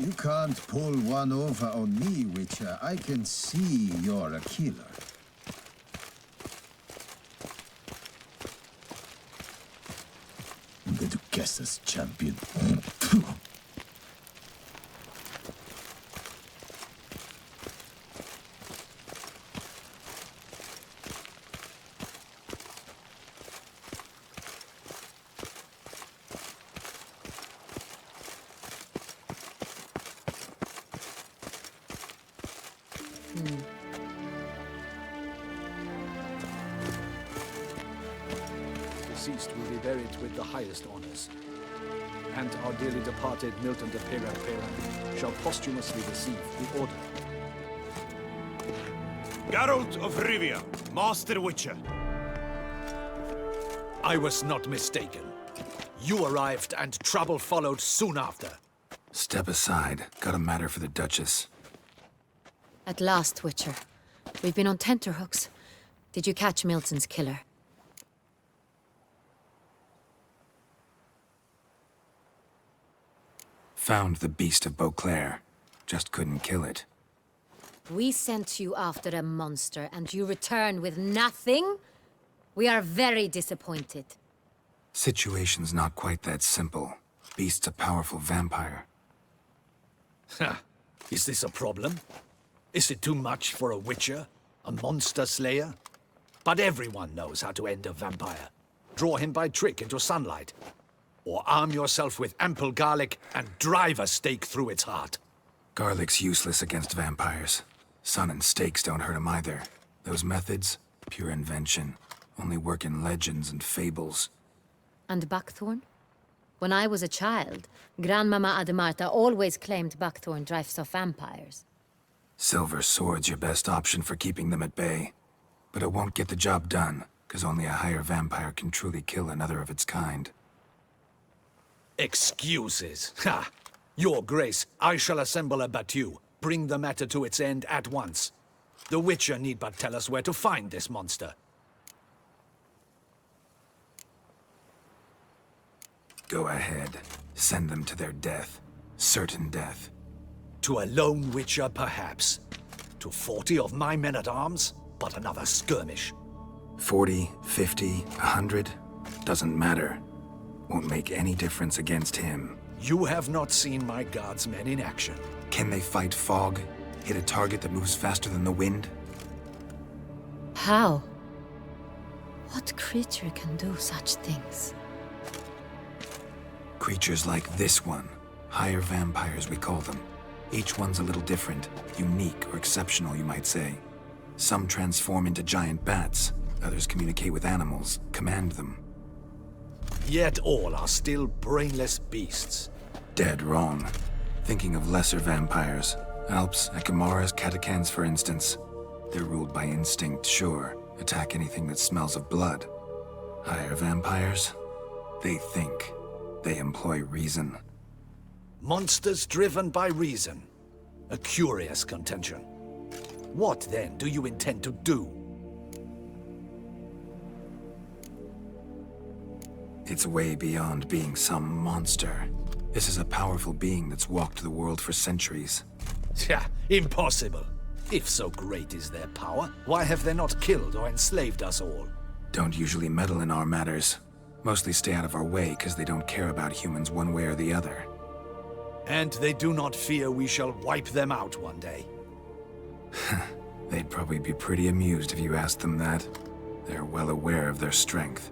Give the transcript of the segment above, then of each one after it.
You can't pull one over on me, Witcher. I can see you're a killer. I'm going to guess as champion. Deceased will be buried with the highest honors. And our dearly departed Milton de Pera Pera shall posthumously receive the order. Geralt of Rivia, Master Witcher. I was not mistaken. You arrived and trouble followed soon after. Step aside. Got a matter for the Duchess. At last, Witcher. We've been on tenterhooks. Did you catch Milton's killer? Found the beast of Beauclair. Just couldn't kill it. We sent you after a monster, and you return with nothing? We are very disappointed. Situation's not quite that simple. Beast's a powerful vampire. Ha! Is this a problem? Is it too much for a Witcher? A monster slayer? But everyone knows how to end a vampire. Draw him by trick into sunlight. Or arm yourself with ample garlic and drive a stake through its heart. Garlic's useless against vampires. Sun and stakes don't hurt him either. Those methods, pure invention. Only work in legends and fables. And buckthorn? When I was a child, Grandmama Ademarta always claimed buckthorn drives off vampires. Silver sword's your best option for keeping them at bay. But it won't get the job done, because only a higher vampire can truly kill another of its kind. Excuses. Ha! Your Grace, I shall assemble a battue. Bring the matter to its end at once. The Witcher need but tell us where to find this monster. Go ahead. Send them to their death. Certain death. To a lone Witcher, perhaps. To 40 of my men-at-arms, but another skirmish. 40, 50, 100? Doesn't matter. Won't make any difference against him. You have not seen my guardsmen in action. Can they fight fog? Hit a target that moves faster than the wind? How? What creature can do such things? Creatures like this one. Higher vampires, we call them. Each one's a little different. Unique or exceptional, you might say. Some transform into giant bats. Others communicate with animals, command them. Yet all are still brainless beasts. Dead wrong. Thinking of lesser vampires. Alps, Echimaras, Catacans, for instance. They're ruled by instinct, sure. Attack anything that smells of blood. Higher vampires? They think. They employ reason. Monsters driven by reason. A curious contention. What, then, do you intend to do? It's way beyond being some monster. This is a powerful being that's walked the world for centuries. Yeah, impossible. If so great is their power, why have they not killed or enslaved us all? Don't usually meddle in our matters. Mostly stay out of our way because they don't care about humans one way or the other. And they do not fear we shall wipe them out one day. They'd probably be pretty amused if you asked them that. They're well aware of their strength.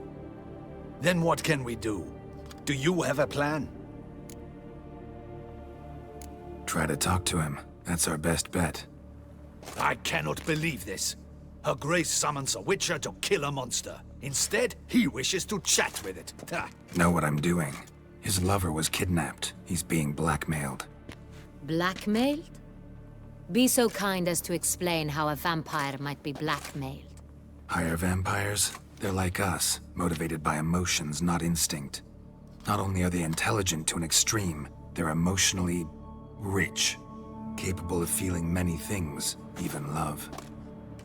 Then what can we do? Do you have a plan? Try to talk to him. That's our best bet. I cannot believe this. Her Grace summons a Witcher to kill a monster. Instead, he wishes to chat with it. Ha. Know what I'm doing. His lover was kidnapped. He's being blackmailed. Blackmailed? Be so kind as to explain how a vampire might be blackmailed. Higher vampires? They're like us, motivated by emotions, not instinct. Not only are they intelligent to an extreme, they're emotionally rich, capable of feeling many things, even love.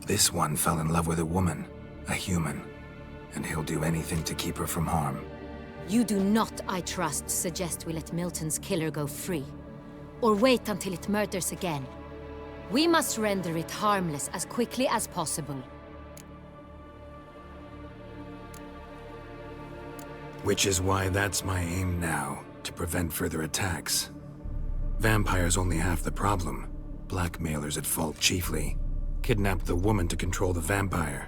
This one fell in love with a woman, a human, and he'll do anything to keep her from harm. You do not, I trust, suggest we let Milton's killer go free. or wait until it murders again. We must render it harmless as quickly as possible. Which is why that's my aim now, to prevent further attacks. Vampires only half the problem. Blackmailers at fault chiefly. Kidnapped the woman to control the vampire.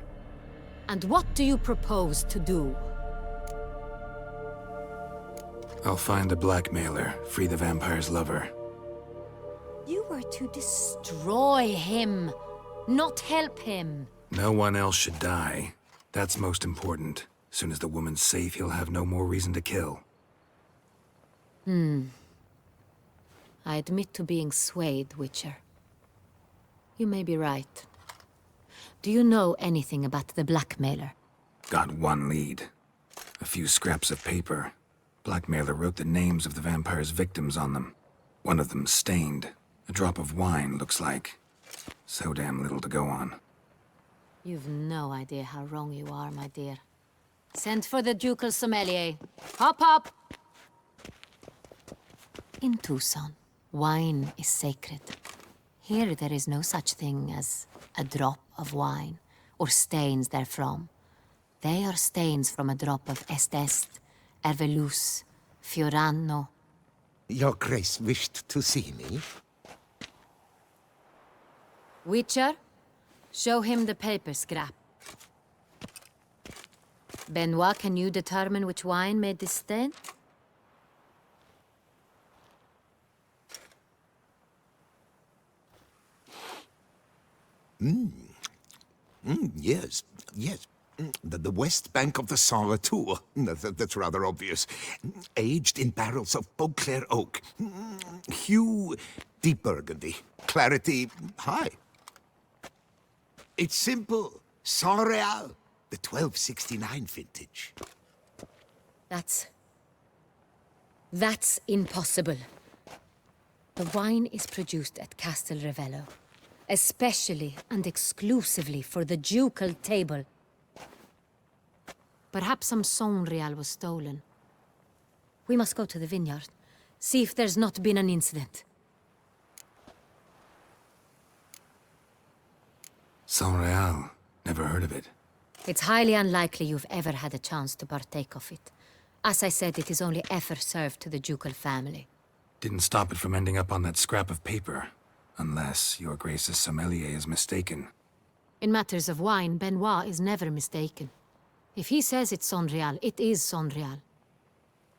And what do you propose to do? I'll find the blackmailer, free the vampire's lover. You were to destroy him, not help him. No one else should die. That's most important. Soon as the woman's safe, he'll have no more reason to kill. I admit to being swayed, Witcher. You may be right. Do you know anything about the blackmailer? Got one lead. A few scraps of paper. Blackmailer wrote the names of the vampire's victims on them. One of them stained. A drop of wine, looks like. So damn little to go on. You've no idea how wrong you are, my dear. Send for the ducal sommelier. Hop, hop! In Toussaint, wine is sacred. Here there is no such thing as a drop of wine, or stains therefrom. They are stains from a drop of Est, Ervelus, Fiorano. Your Grace wished to see me? Witcher, show him the paper scrap. Benoit, can you determine which wine made this stain? Yes, yes. The west bank of the Saint Tour. That's rather obvious. Aged in barrels of Beauclair oak. Hue, deep burgundy. Clarity, high. It's simple. Saint Real, the 1269 vintage. That's impossible. The wine is produced at Castel Revello, especially and exclusively for the ducal table. Perhaps some Saint Real was stolen. We must go to the vineyard, see if there's not been an incident. Saint Real. Never heard of it. It's highly unlikely you've ever had a chance to partake of it. As I said, it is only ever served to the ducal family. Didn't stop it from ending up on that scrap of paper. Unless your Grace's sommelier is mistaken. In matters of wine, Benoit is never mistaken. If he says it's Saint Real, it is Saint Real.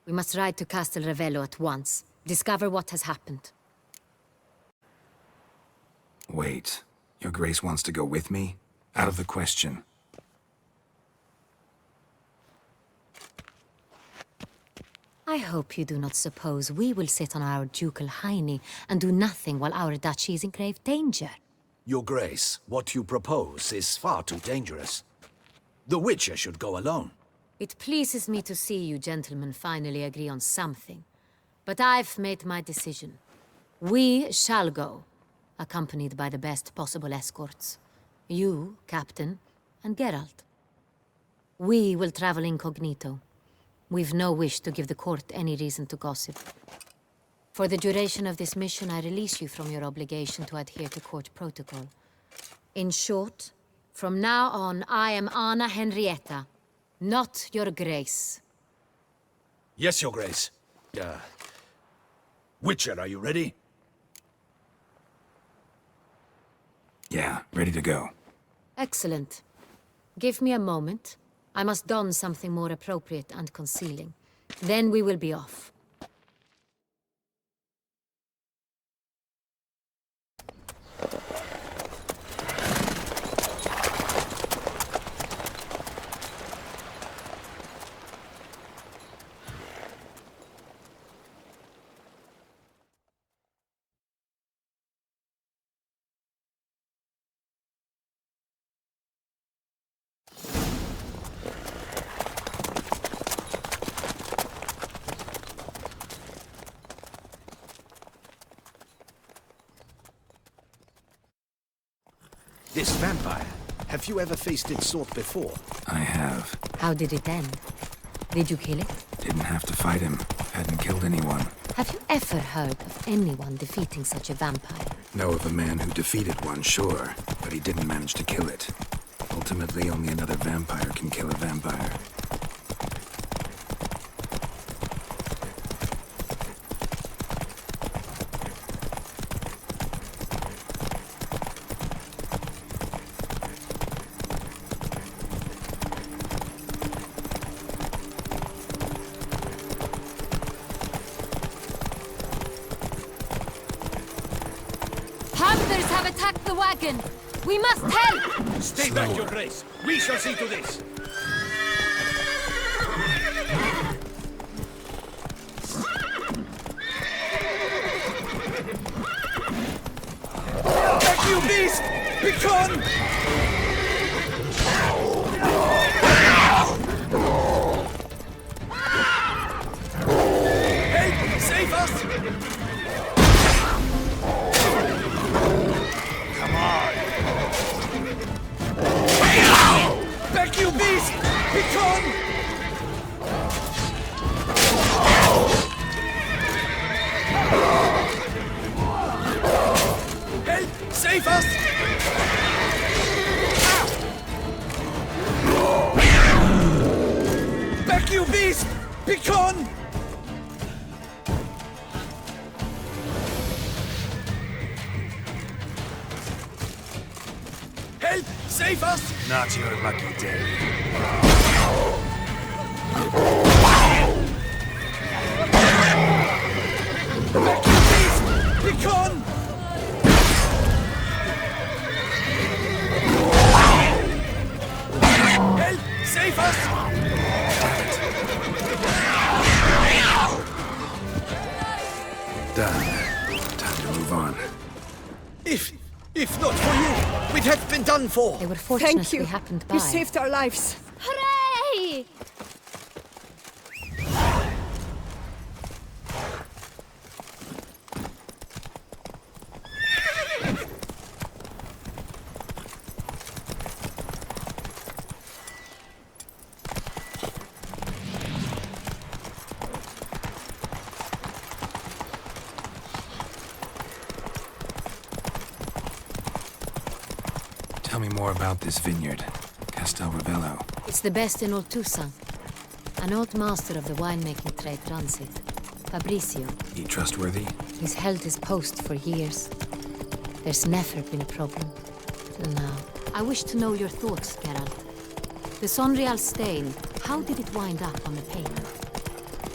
We must ride to Castel Revello at once. Discover what has happened. Wait. Your Grace wants to go with me? Out of the question. I hope you do not suppose we will sit on our ducal hiney and do nothing while our duchy is in grave danger. Your Grace, what you propose is far too dangerous. The Witcher should go alone. It pleases me to see you gentlemen finally agree on something. But I've made my decision. We shall go, accompanied by the best possible escorts. You, Captain, and Geralt. We will travel incognito. We've no wish to give the court any reason to gossip. For the duration of this mission, I release you from your obligation to adhere to court protocol. In short, from now on, I am Anna Henrietta, not your Grace. Yes, Your Grace. Witcher, are you ready? Yeah, ready to go. Excellent. Give me a moment. I must don something more appropriate and concealing. Then we will be off. This vampire, have you ever faced its sort before? I have. How did it end? Did you kill it? Didn't have to fight him. Hadn't killed anyone. Have you ever heard of anyone defeating such a vampire? Know of a man who defeated one, sure, but he didn't manage to kill it. Ultimately, only another vampire can kill a vampire. Hunters have attacked the wagon! We must help! Stay back, Your Grace. We shall see to this. Back, you beast! Begone! Help! Save us! Back, you beast! Begone! Help! Save us! Back, you beast! Begone! Help! Save us! Not your lucky day. Back, you beast! Begone! Help! Save us! Done. Time to move on. If not for you, we'd have been done for. They were fortunate Thank you. we happened by. You saved our lives. Hooray! Tell me more about this vineyard. Castel Ravello. It's the best in old Toussaint. An old master of the winemaking trade runs it. Fabrizio. He trustworthy? He's held his post for years. There's never been a problem. Till now. I wish to know your thoughts, Geralt. The Sonreal stain, how did it wind up on the paper?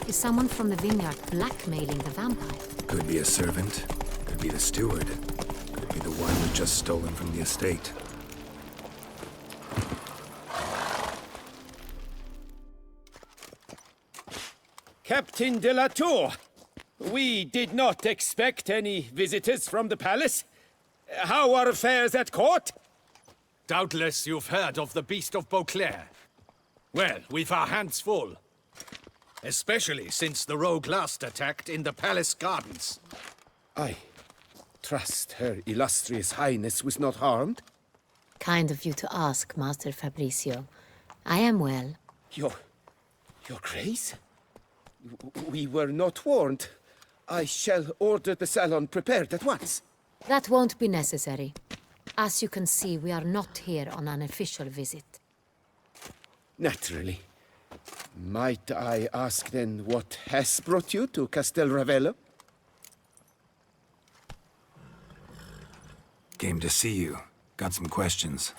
Is someone from the vineyard blackmailing the vampire? Could be a servant. Could be the steward. Could be the wine was just stolen from the estate. Captain de la Tour, we did not expect any visitors from the palace. How are affairs at court? Doubtless you've heard of the Beast of Beauclair. Well, we've our hands full. Especially since the rogue last attacked in the palace gardens. I trust Her Illustrious Highness was not harmed. Kind of you to ask, Master Fabrizio. I am well. Your Grace? We were not warned. I shall order the salon prepared at once. That won't be necessary. As you can see, we are not here on an official visit. Naturally. Might I ask then what has brought you to Castel Ravello? Came to see you. Got some questions.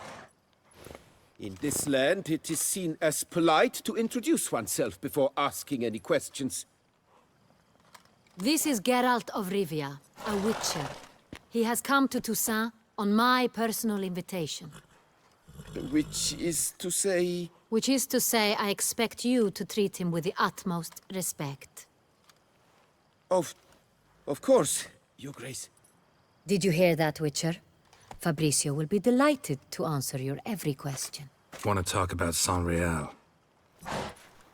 In this land, it is seen as polite to introduce oneself before asking any questions. This is Geralt of Rivia, a witcher. He has come to Toussaint on my personal invitation. Which is to say... Which is to say, I expect you to treat him with the utmost respect. Of course, Your Grace. Did you hear that, Witcher? Fabrizio will be delighted to answer your every question. Want to talk about Sonreal?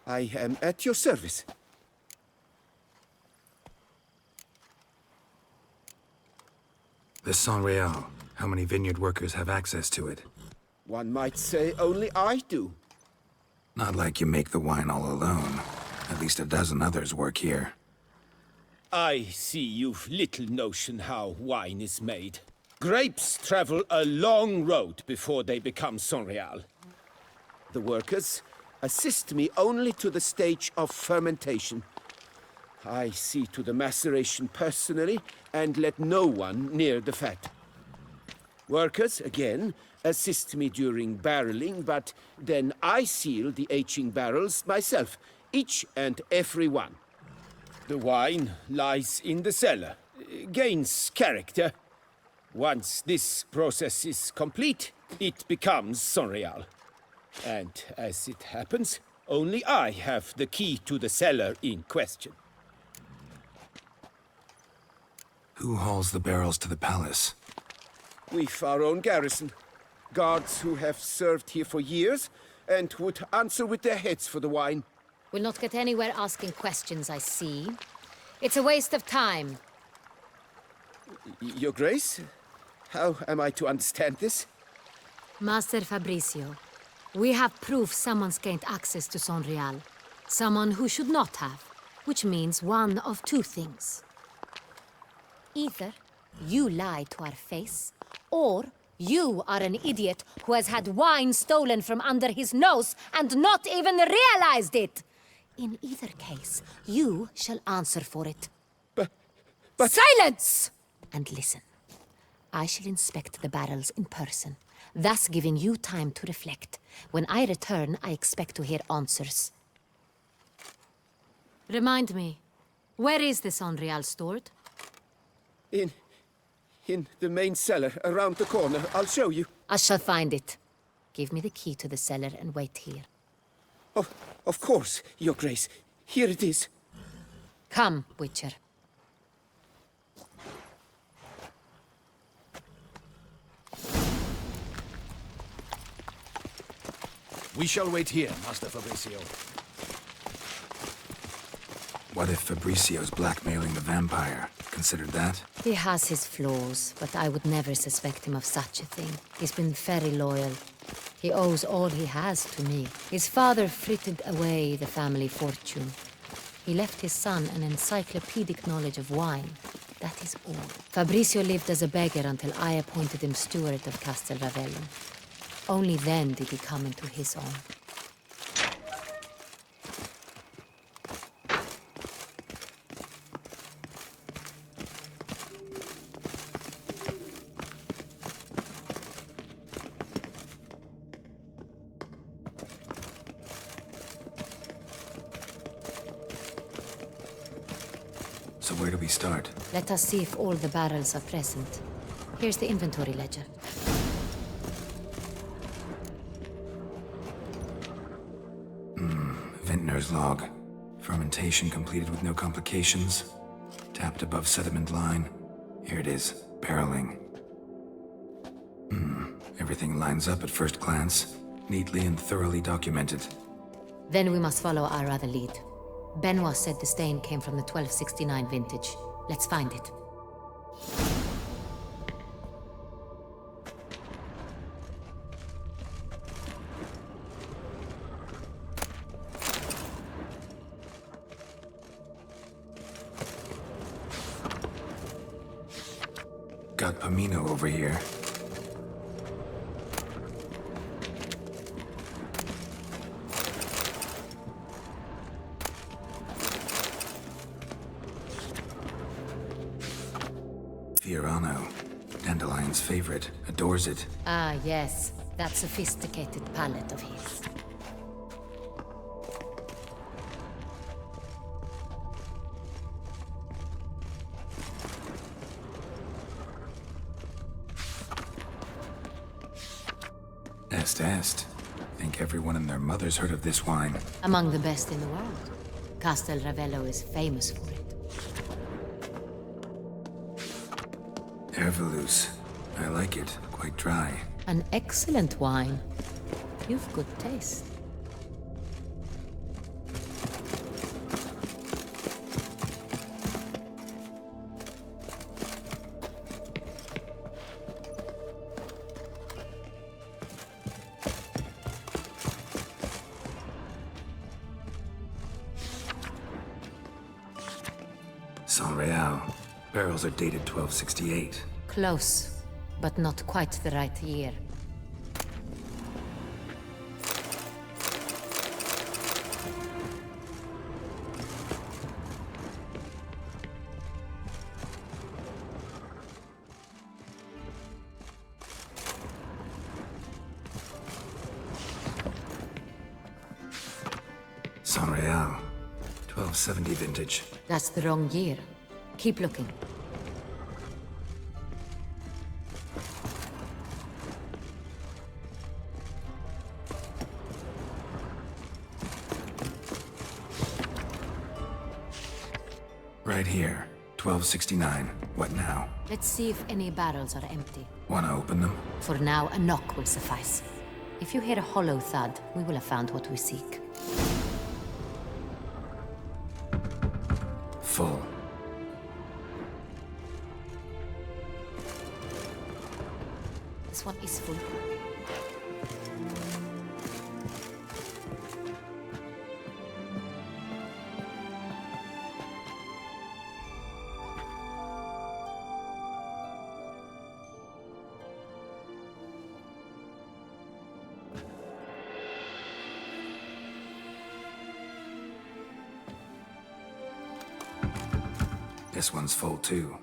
I am at your service. The Sonreal. How many vineyard workers have access to it? One might say only I do. Not like you make the wine all alone. At least a dozen others work here. I see you've little notion how wine is made. Grapes travel a long road before they become Sonreal. The workers assist me only to the stage of fermentation. I see to the maceration personally and let no one near the fat. Workers, again, assist me during barreling, but then I seal the aging barrels myself, each and every one. The wine lies in the cellar, gains character. Once this process is complete, it becomes Sonreal. And as it happens, only I have the key to the cellar in question. Who hauls the barrels to the palace? We've our own garrison. Guards who have served here for years and would answer with their heads for the wine. We'll not get anywhere asking questions, I see. It's a waste of time. Your Grace? How am I to understand this? Master Fabricio, we have proof someone's gained access to Sonreal. Someone who should not have, which means one of two things. Either you lie to our face, or you are an idiot who has had wine stolen from under his nose and not even realized it. In either case, you shall answer for it. But... Silence! And listen. I shall inspect the barrels in person, thus giving you time to reflect. When I return, I expect to hear answers. Remind me, where is the Sonreal stored? In the main cellar, around the corner. I'll show you. I shall find it. Give me the key to the cellar and wait here. Oh, of course, Your Grace. Here it is. Come, Witcher. We shall wait here, Master Fabricio. What if Fabricio's blackmailing the vampire? Considered that? He has his flaws, but I would never suspect him of such a thing. He's been very loyal. He owes all he has to me. His father frittered away the family fortune. He left his son an encyclopedic knowledge of wine. That is all. Fabricio lived as a beggar until I appointed him steward of Castel Ravello. Only then did he come into his own. So where do we start? Let us see if all the barrels are present. Here's the inventory ledger. Vintner's log. Fermentation completed with no complications. Tapped above sediment line. Here it is. Barreling. Everything lines up at first glance. Neatly and thoroughly documented. Then we must follow our other lead. Benoit said the stain came from the 1269 vintage. Let's find it. Got Pomino over here. Fiorano. Dandelion's favorite. Adores it. Ah, yes. That sophisticated palate of his. Est. Think everyone and their mother's heard of this wine. Among the best in the world. Castel Ravello is famous for it. Hervelus. I like it. Quite dry. An excellent wine. You've good taste. Saint-Réal. Barrels are dated 1268. Close, but not quite the right year. Saint-Réal. 1270 vintage. That's the wrong year. Keep looking. Right here. 1269. What now? Let's see if any barrels are empty. Wanna open them? For now, a knock will suffice. If you hear a hollow thud, we will have found what we seek. Full. This one is full. This one's full too.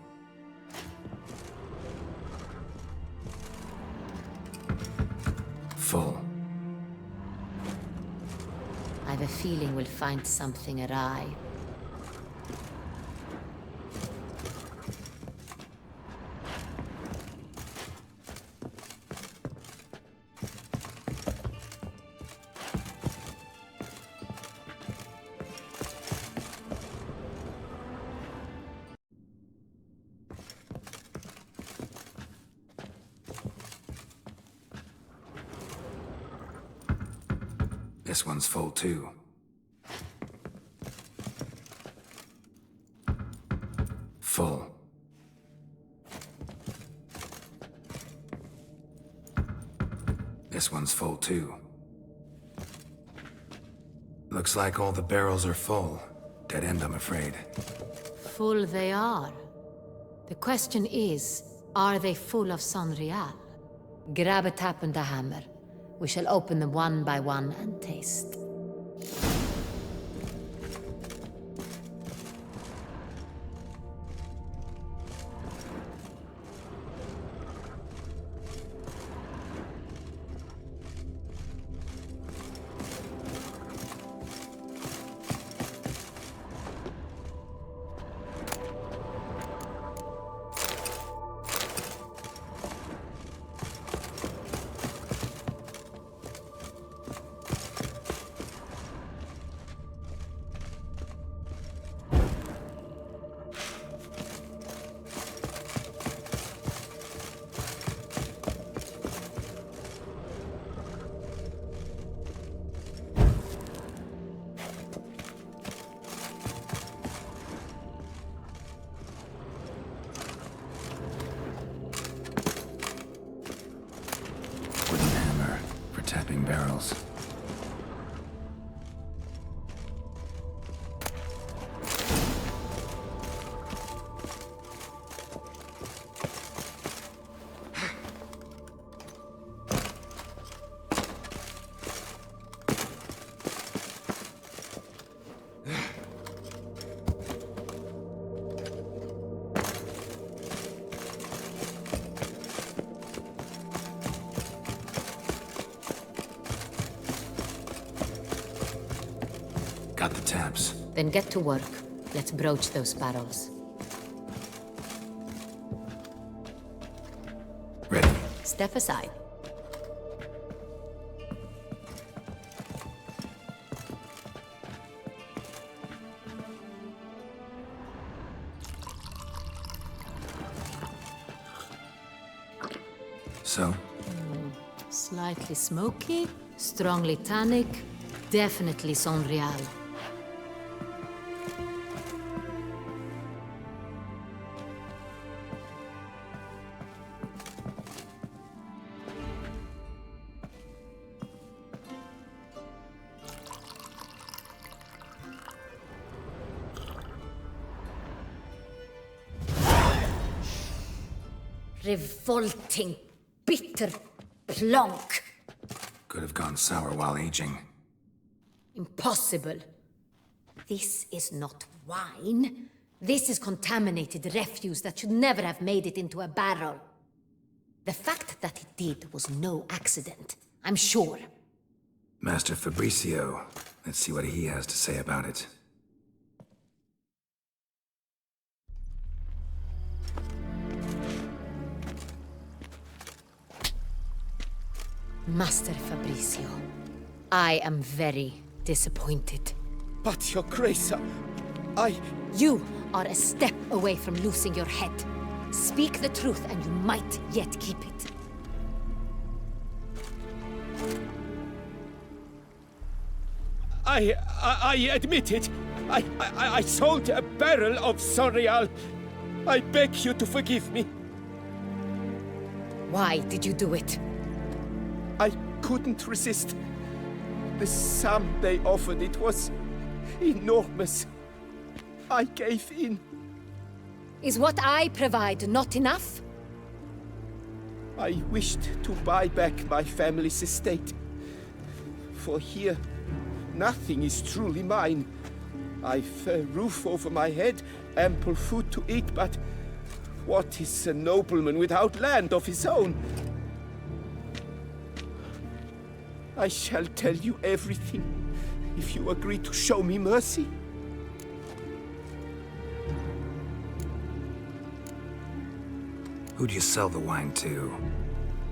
Full. I have a feeling we'll find something awry. This one's full too. Full. This one's full too. Looks like all the barrels are full. Dead end, I'm afraid. Full they are. The question is, are they full of Saint-Réal? Grab a tap and a hammer. We shall open them one by one and taste. Wooden hammer for tapping barrels. Got the taps. Then get to work. Let's broach those barrels. Ready. Step aside. So, Slightly smoky, strongly tannic, definitely Saint-Réal. Revolting, bitter plonk. Could have gone sour while aging. Impossible. This is not wine. This is contaminated refuse that should never have made it into a barrel. The fact that it did was no accident, I'm sure. Master Fabricio. Let's see what he has to say about it. Master Fabricio, I am very disappointed. But, Your Grace, I... You are a step away from losing your head. Speak the truth and you might yet keep it. I admit it. I sold a barrel of Sonreal. I beg you to forgive me. Why did you do it? I couldn't resist. The sum they offered, it was enormous. I gave in. Is what I provide not enough? I wished to buy back my family's estate. For here, nothing is truly mine. I've a roof over my head, ample food to eat, but what is a nobleman without land of his own? I shall tell you everything, if you agree to show me mercy. Who do you sell the wine to?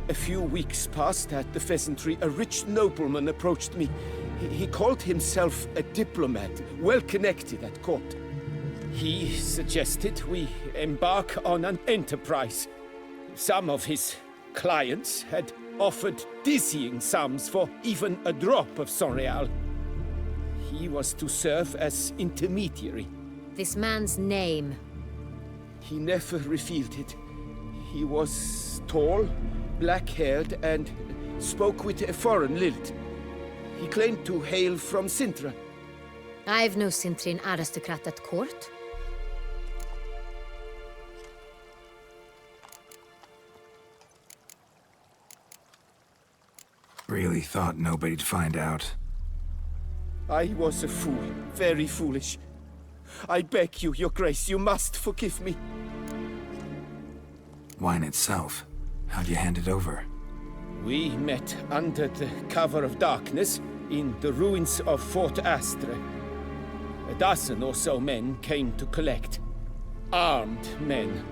A few weeks past at the pheasantry, a rich nobleman approached me. He called himself a diplomat, well connected at court. He suggested we embark on an enterprise. Some of his clients had offered dizzying sums for even a drop of Sonreal. He was to serve as intermediary. This man's name. He never revealed it. He was tall, black-haired, and spoke with a foreign lilt. He claimed to hail from Sintra. I've no Cintrin aristocrat at court. Really thought nobody'd find out. I was a fool, very foolish. I beg you, Your Grace, you must forgive me. Wine itself. How'd you hand it over? We met under the cover of darkness in the ruins of Fort Astre. A dozen or so men came to collect. Armed men.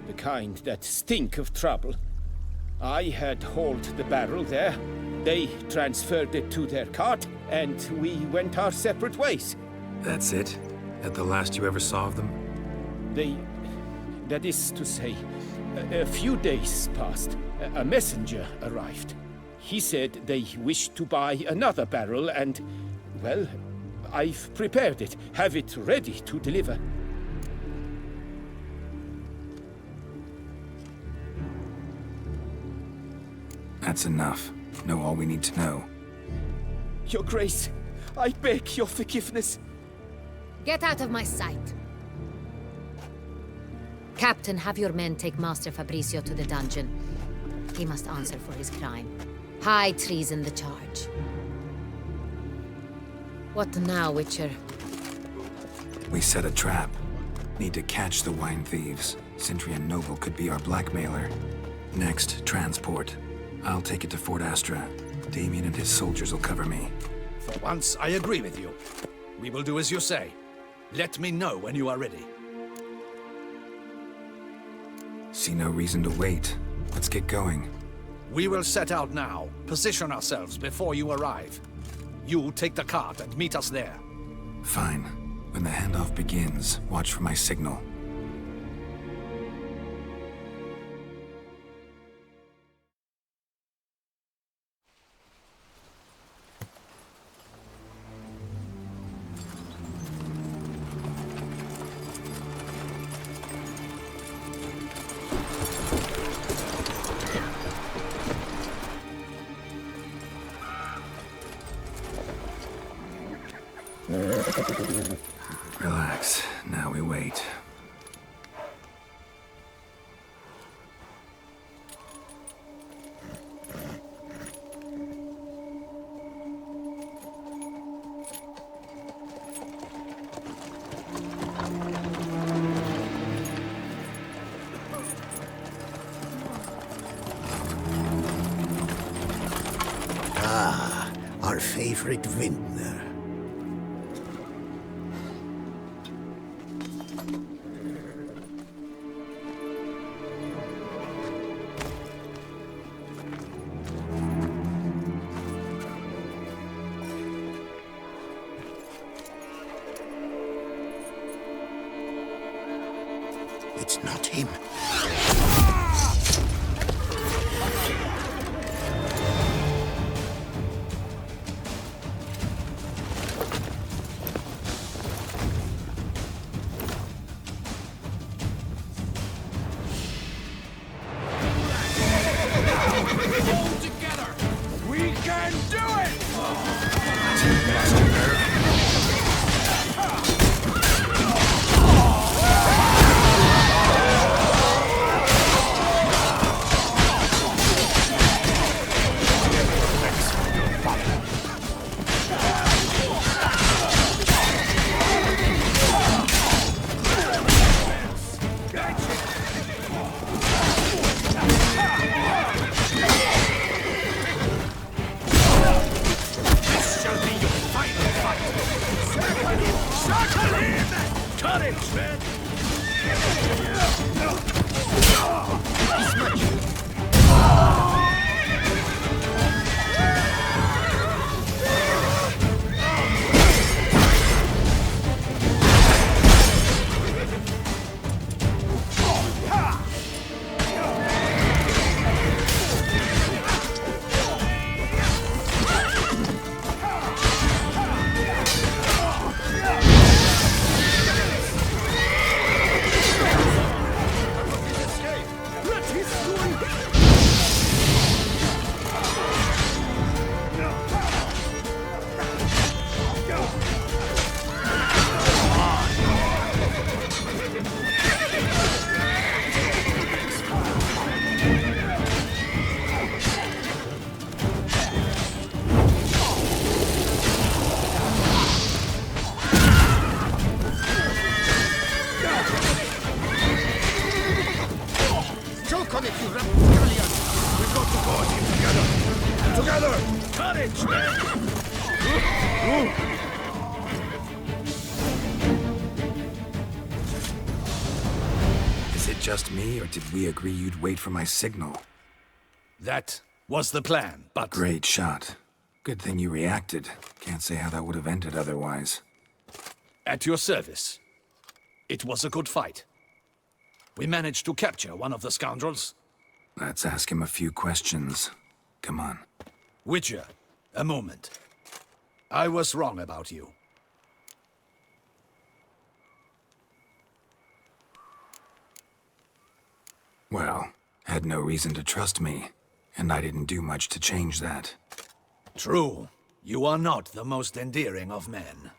The kind that stink of trouble. I had hauled the barrel there. They transferred it to their cart, and we went our separate ways. That's it? That the last you ever saw of them? That is to say, a few days passed. A messenger arrived. He said they wished to buy another barrel and, well, I've prepared it, have it ready to deliver. That's enough. Know all we need to know. Your Grace, I beg your forgiveness. Get out of my sight. Captain, have your men take Master Fabricio to the dungeon. He must answer for his crime. High treason the charge. What now, Witcher? We set a trap. Need to catch the wine thieves. Cintrian Noble could be our blackmailer. Next, transport. I'll take it to Fort Astra. Damien and his soldiers will cover me. For once, I agree with you. We will do as you say. Let me know when you are ready. See no reason to wait. Let's get going. We will set out now. Position ourselves before you arrive. You take the cart and meet us there. Fine. When the handoff begins, watch for my signal. Relax. Now we wait. favorite vintner. It's not him. Is it just me, or did we agree you'd wait for my signal? That was the plan, but... Great shot. Good thing you reacted. Can't say how that would have ended otherwise. At your service. It was a good fight. We managed to capture one of the scoundrels. Let's ask him a few questions. Come on. Witcher, a moment. I was wrong about you. Well, had no reason to trust me, and I didn't do much to change that. True. You are not the most endearing of men.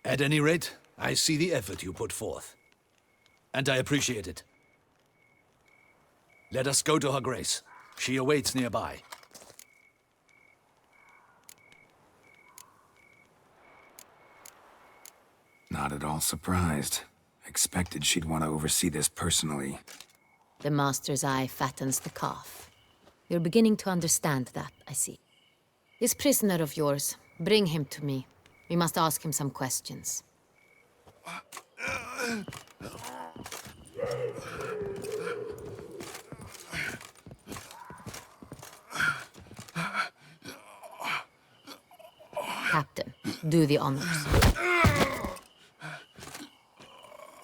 At any rate, I see the effort you put forth. And I appreciate it. Let us go to her grace. She awaits nearby. Not at all surprised. Expected she'd want to oversee this personally. The master's eye fattens the calf. You're beginning to understand that, I see. This prisoner of yours, bring him to me. We must ask him some questions. Captain, do the honors.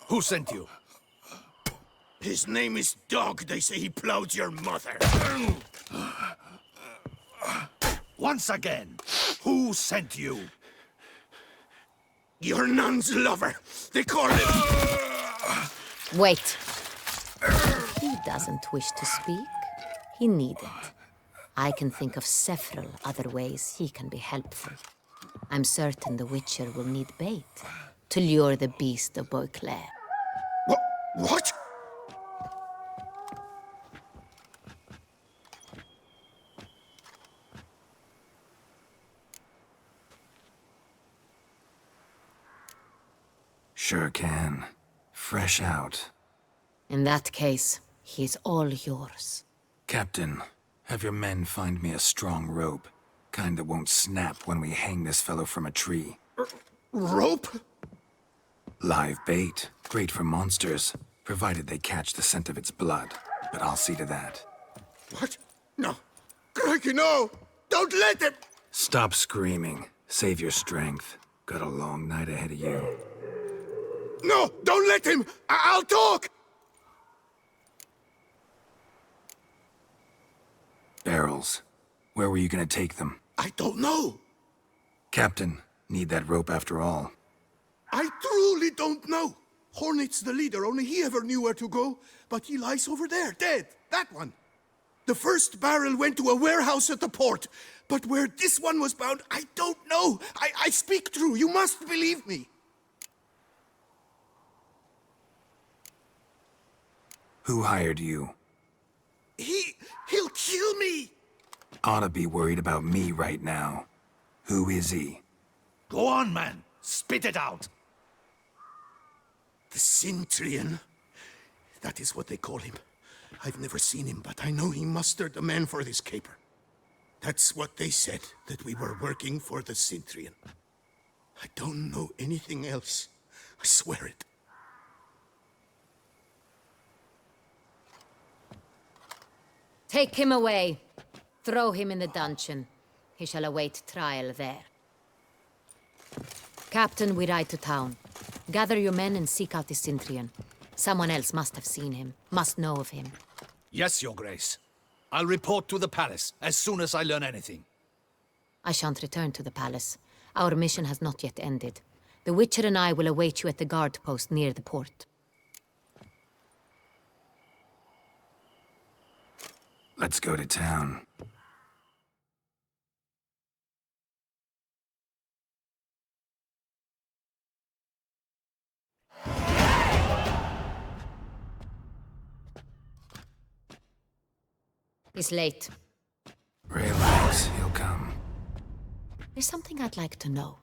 Who sent you? His name is Dog. They say he plowed your mother. Once again, who sent you? Your nun's lover. They call him... Wait. He doesn't wish to speak. He needn't. I can think of several other ways he can be helpful. I'm certain the Witcher will need bait to lure the beast of Beauclair. What? Sure can. Fresh out. In that case, he's all yours. Captain, have your men find me a strong rope. Kind that won't snap when we hang this fellow from a tree. Rope? Live bait. Great for monsters, provided they catch the scent of its blood. But I'll see to that. What? No. Crikey, no! Don't let him! Stop screaming. Save your strength. Got a long night ahead of you. No! Don't let him! I'll talk! Barrels. Where were you gonna take them? I don't know. Captain, need that rope after all. I truly don't know. Hornet's the leader, only he ever knew where to go. But he lies over there, dead. That one. The first barrel went to a warehouse at the port. But where this one was bound, I don't know. I speak true. You must believe me. Who hired you? He'll kill me. Oughta be worried about me right now. Who is he? Go on, man. Spit it out. The Cintrian. That is what they call him. I've never seen him, but I know he mustered the men for this caper. That's what they said, that we were working for the Cintrian. I don't know anything else. I swear it. Take him away. Throw him in the dungeon. He shall await trial there. Captain, we ride to town. Gather your men and seek out the Cintrian. Someone else must have seen him, must know of him. Yes, Your Grace. I'll report to the palace as soon as I learn anything. I shan't return to the palace. Our mission has not yet ended. The Witcher and I will await you at the guard post near the port. Let's go to town. It's late. Relax, he'll come. There's something I'd like to know.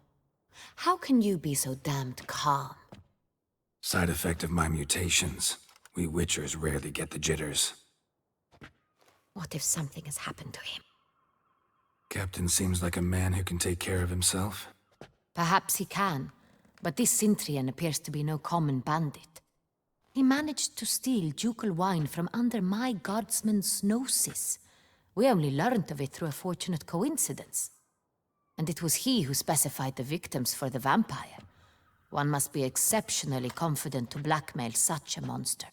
How can you be so damned calm? Side effect of my mutations. We Witchers rarely get the jitters. What if something has happened to him? Captain seems like a man who can take care of himself. Perhaps he can, but this Cintrian appears to be no common bandit. He managed to steal ducal wine from under my guardsman's noses. We only learned of it through a fortunate coincidence. And it was he who specified the victims for the vampire. One must be exceptionally confident to blackmail such a monster.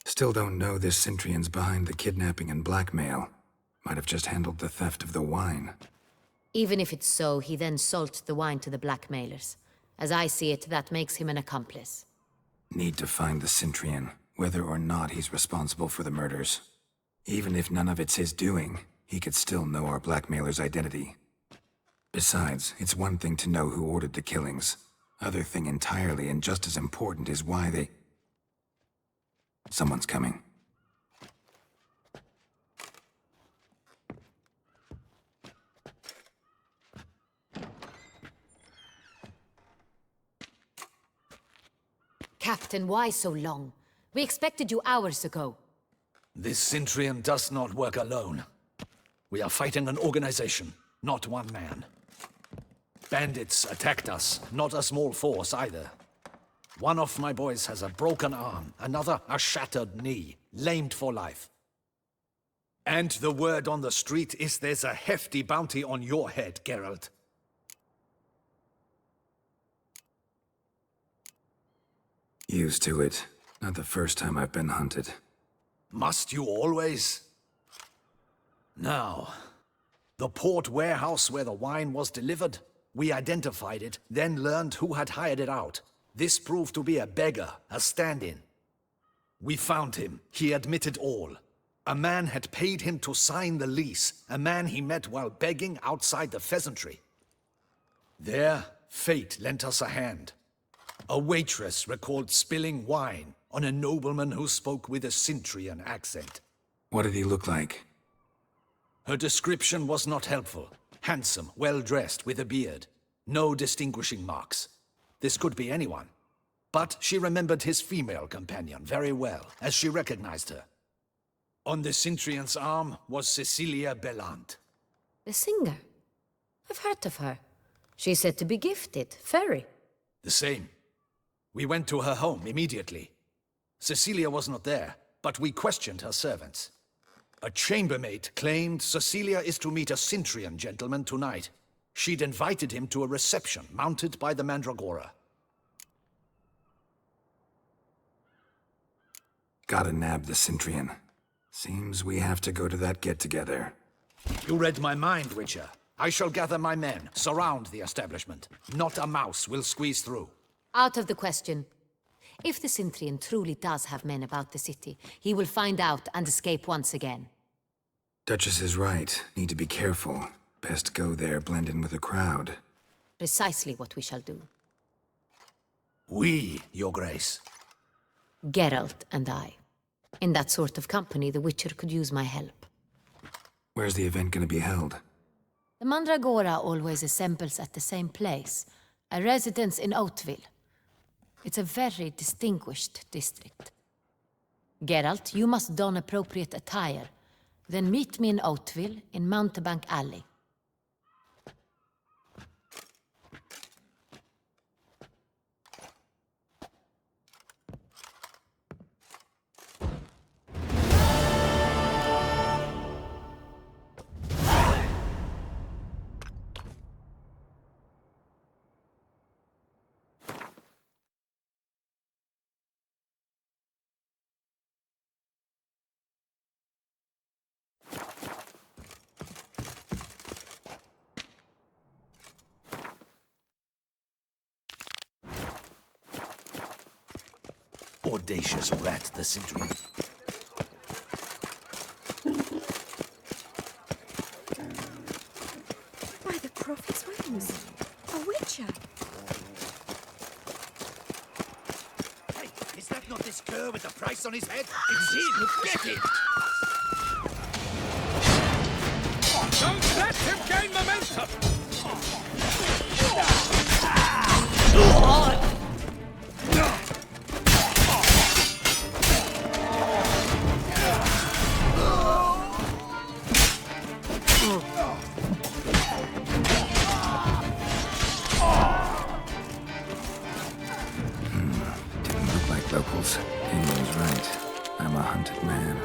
Still don't know this Cintrian's behind the kidnapping and blackmail. Might have just handled the theft of the wine. Even if it's so, he then sold the wine to the blackmailers. As I see it, that makes him an accomplice. Need to find the Cintrian, whether or not he's responsible for the murders. Even if none of it's his doing, he could still know our blackmailer's identity. Besides, it's one thing to know who ordered the killings. Other thing entirely, and just as important, is why they... Someone's coming. Captain, why so long? We expected you hours ago. This Cintrian does not work alone. We are fighting an organization, not one man. Bandits attacked us, not a small force either. One of my boys has a broken arm, another a shattered knee, lamed for life. And the word on the street is there's a hefty bounty on your head, Geralt. Used to it. Not the first time I've been hunted. Must you always? Now, the port warehouse where the wine was delivered, we identified it, then learned who had hired it out. This proved to be a beggar, a stand-in. We found him. He admitted all. A man had paid him to sign the lease, a man he met while begging outside the pheasantry. There, fate lent us a hand. A waitress recalled spilling wine on a nobleman who spoke with a Cintrian accent. What did he look like? Her description was not helpful. Handsome, well-dressed, with a beard. No distinguishing marks. This could be anyone. But she remembered his female companion very well, as she recognized her. On the Cintrian's arm was Cecilia Bellant. The singer. I've heard of her. She's said to be gifted, fairy. The same. We went to her home immediately. Cecilia was not there, but we questioned her servants. A chambermaid claimed Cecilia is to meet a Cintrian gentleman tonight. She'd invited him to a reception mounted by the Mandragora. Gotta nab the Cintrian. Seems we have to go to that get-together. You read my mind, Witcher. I shall gather my men, surround the establishment. Not a mouse will squeeze through. Out of the question. If the Cintrian truly does have men about the city, he will find out and escape once again. Duchess is right. Need to be careful. Best go there, blend in with the crowd. Precisely what we shall do. We, Your Grace. Geralt and I. In that sort of company, the Witcher could use my help. Where's the event gonna be held? The Mandragora always assembles at the same place, a residence in Oatville. It's a very distinguished district. Geralt, you must don appropriate attire. Then meet me in Oatville, in Mountebank Alley. Audacious rat, the Cintrian. By the prophet's wings, a witcher. Hey, is that not this cur with the price on his head? It's him! Get him! Don't let him gain momentum! Didn't look like locals. Ingo's right. I'm a hunted man.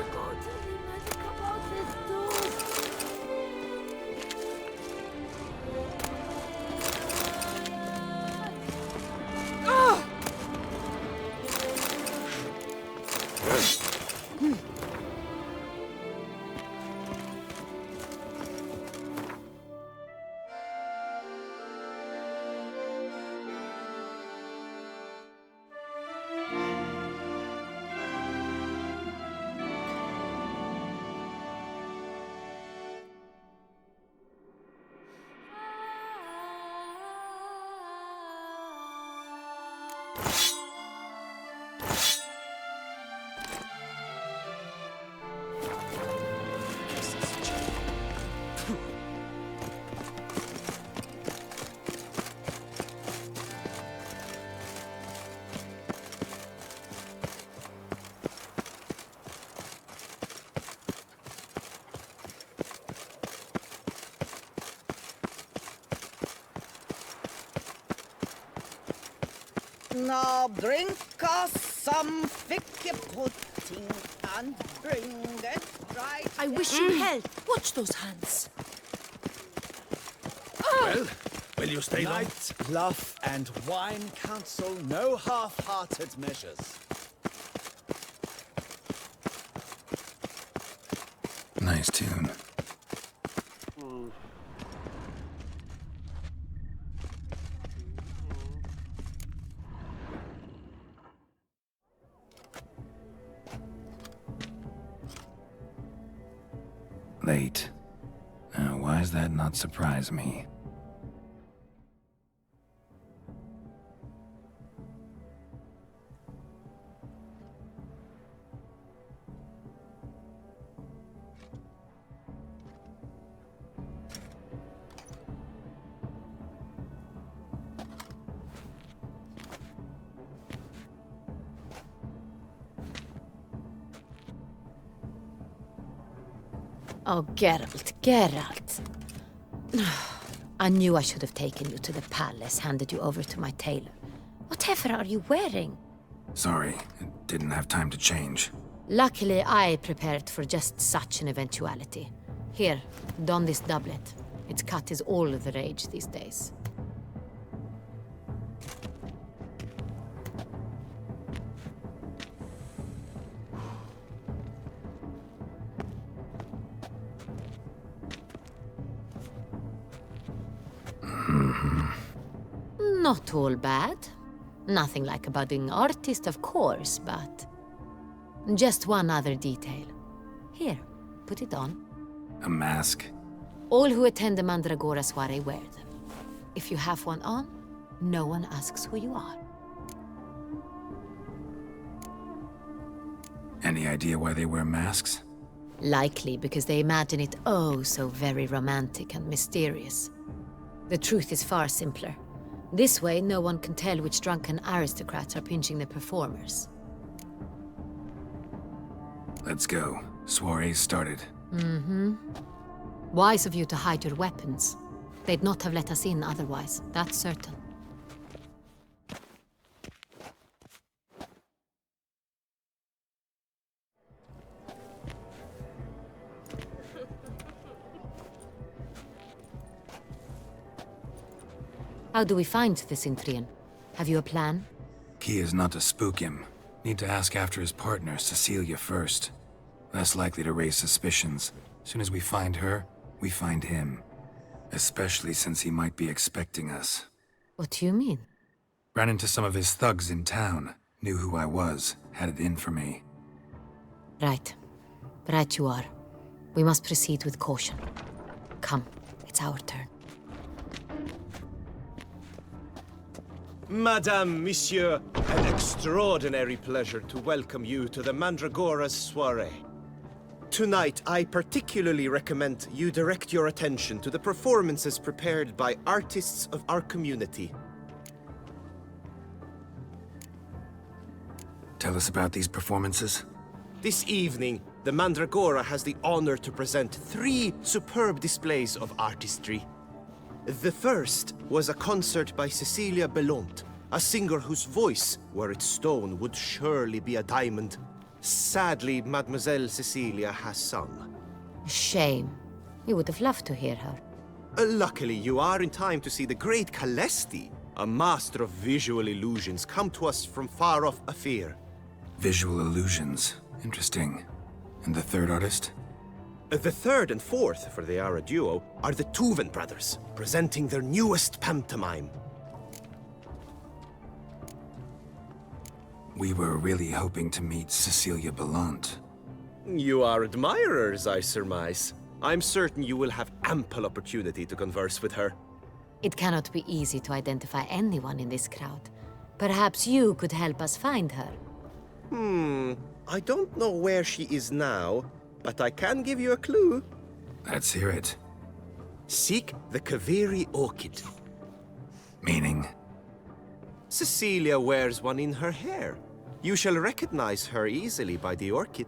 Now bring us some ficky pudding and bring it right. I wish you health. Watch those hands. Well, will you stay long? Light, bluff, and wine counsel no half-hearted measures. Nice tune. Late. Now, why does that not surprise me? Oh, Geralt, Geralt. I knew I should have taken you to the palace, handed you over to my tailor. Whatever are you wearing? Sorry, I didn't have time to change. Luckily, I prepared for just such an eventuality. Here, don this doublet. Its cut is all the rage these days. Not all bad. Nothing like a budding artist, of course, but... just one other detail. Here, put it on. A mask? All who attend the Mandragora soiree wear them. If you have one on, no one asks who you are. Any idea why they wear masks? Likely because they imagine it oh so very romantic and mysterious. The truth is far simpler. This way, no one can tell which drunken aristocrats are pinching the performers. Let's go. Soiree's started. Mm-hmm. Wise of you to hide your weapons. They'd not have let us in otherwise, that's certain. How do we find the Cintrian? Have you a plan? Key is not to spook him. Need to ask after his partner, Cecilia, first. Less likely to raise suspicions. Soon as we find her, we find him. Especially since he might be expecting us. What do you mean? Ran into some of his thugs in town. Knew who I was. Had it in for me. Right. Right you are. We must proceed with caution. Come, it's our turn. Madame, Monsieur, an extraordinary pleasure to welcome you to the Mandragora's soiree. Tonight, I particularly recommend you direct your attention to the performances prepared by artists of our community. Tell us about these performances. This evening, the Mandragora has the honor to present 3 superb displays of artistry. The first was a concert by Cecilia Belont, a singer whose voice, were it stone, would surely be a diamond. Sadly, Mademoiselle Cecilia has sung. Shame. We would have loved to hear her. Luckily, you are in time to see the great Calesti, a master of visual illusions, come to us from far off Afir. Visual illusions. Interesting. And the third artist? The third and fourth, for they are a duo, are the Tuven brothers, presenting their newest pantomime. We were really hoping to meet Cecilia Belont. You are admirers, I surmise. I'm certain you will have ample opportunity to converse with her. It cannot be easy to identify anyone in this crowd. Perhaps you could help us find her. I don't know where she is now, but I can give you a clue. Let's hear it. Seek the Kaveri orchid. Meaning? Cecilia wears one in her hair. You shall recognize her easily by the orchid.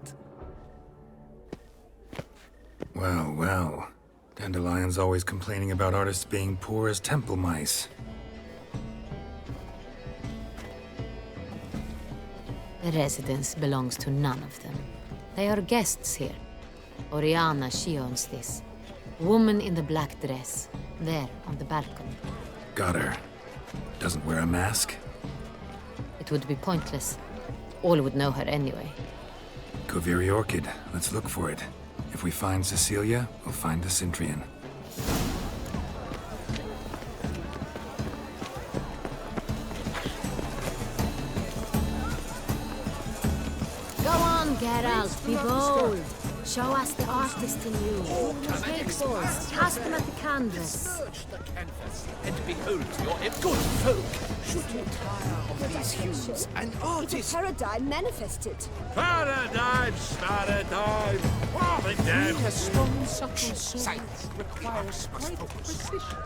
Well, well. Dandelion's always complaining about artists being poor as temple mice. The residence belongs to none of them. They are guests here. Oriana, she owns this. Woman in the black dress. There, on the balcony. Got her. Doesn't wear a mask? It would be pointless. All would know her anyway. Kaveri orchid. Let's look for it. If we find Cecilia, we'll find the Cintrian. Go on, Geralt, be bold. Show us the artist in you. Take balls, cast them at the canvas. Search the canvas and behold your good folk. Should you tire of these hues, an artist... Paradigm manifested. Paradigms, paradigm! Oh, the damn! A strong, subtle soul requires great precision.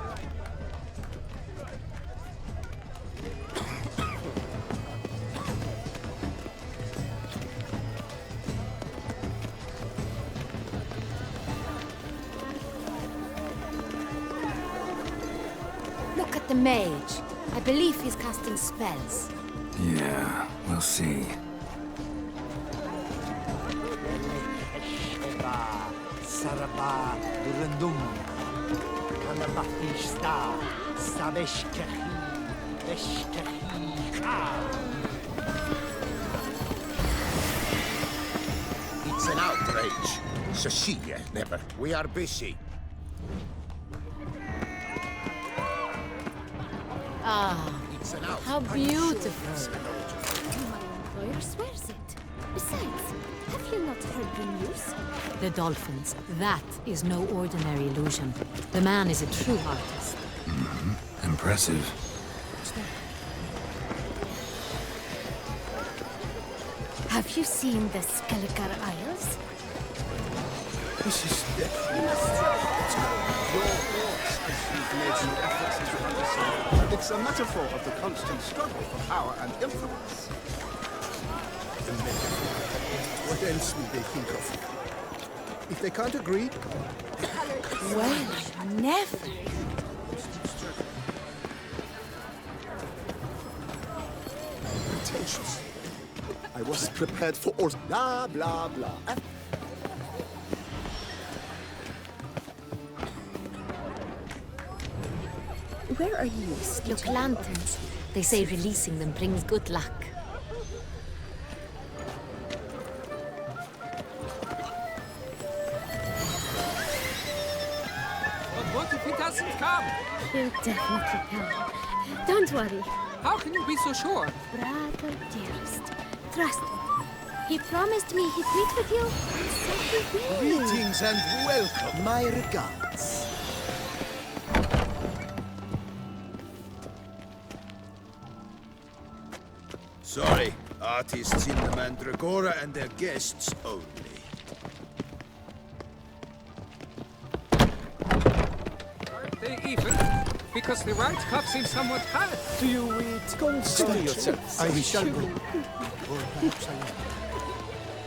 mage. I believe he's casting spells. Yeah, we'll see. It's an outrage. Cecilia, never. We are busy. Ah, It's an out. how beautiful. My employer swears it. Besides, have you not heard the news? The dolphins. That is no ordinary illusion. The man is a true artist. Impressive. Have you seen the Skelliger Isles? This is Your thoughts as you've made some efforts to understand. It's a metaphor of the constant struggle for power and influence. what else will they think of? If they can't agree, Well, never. pretentious. I wasn't prepared for all blah blah blah. Where are you? Look, lanterns. They say releasing them brings good luck. But what if he doesn't come? He'll definitely come. Don't worry. How can you be so sure? Brother dearest, trust me. He promised me he'd meet with you. He said he will. Greetings and welcome. My regards. Sorry, artists in the Mandragora and their guests only. Aren't they even? Because the right cuff seems somewhat high. Do you eat? Consider yourself. I shall go. Or perhaps I will.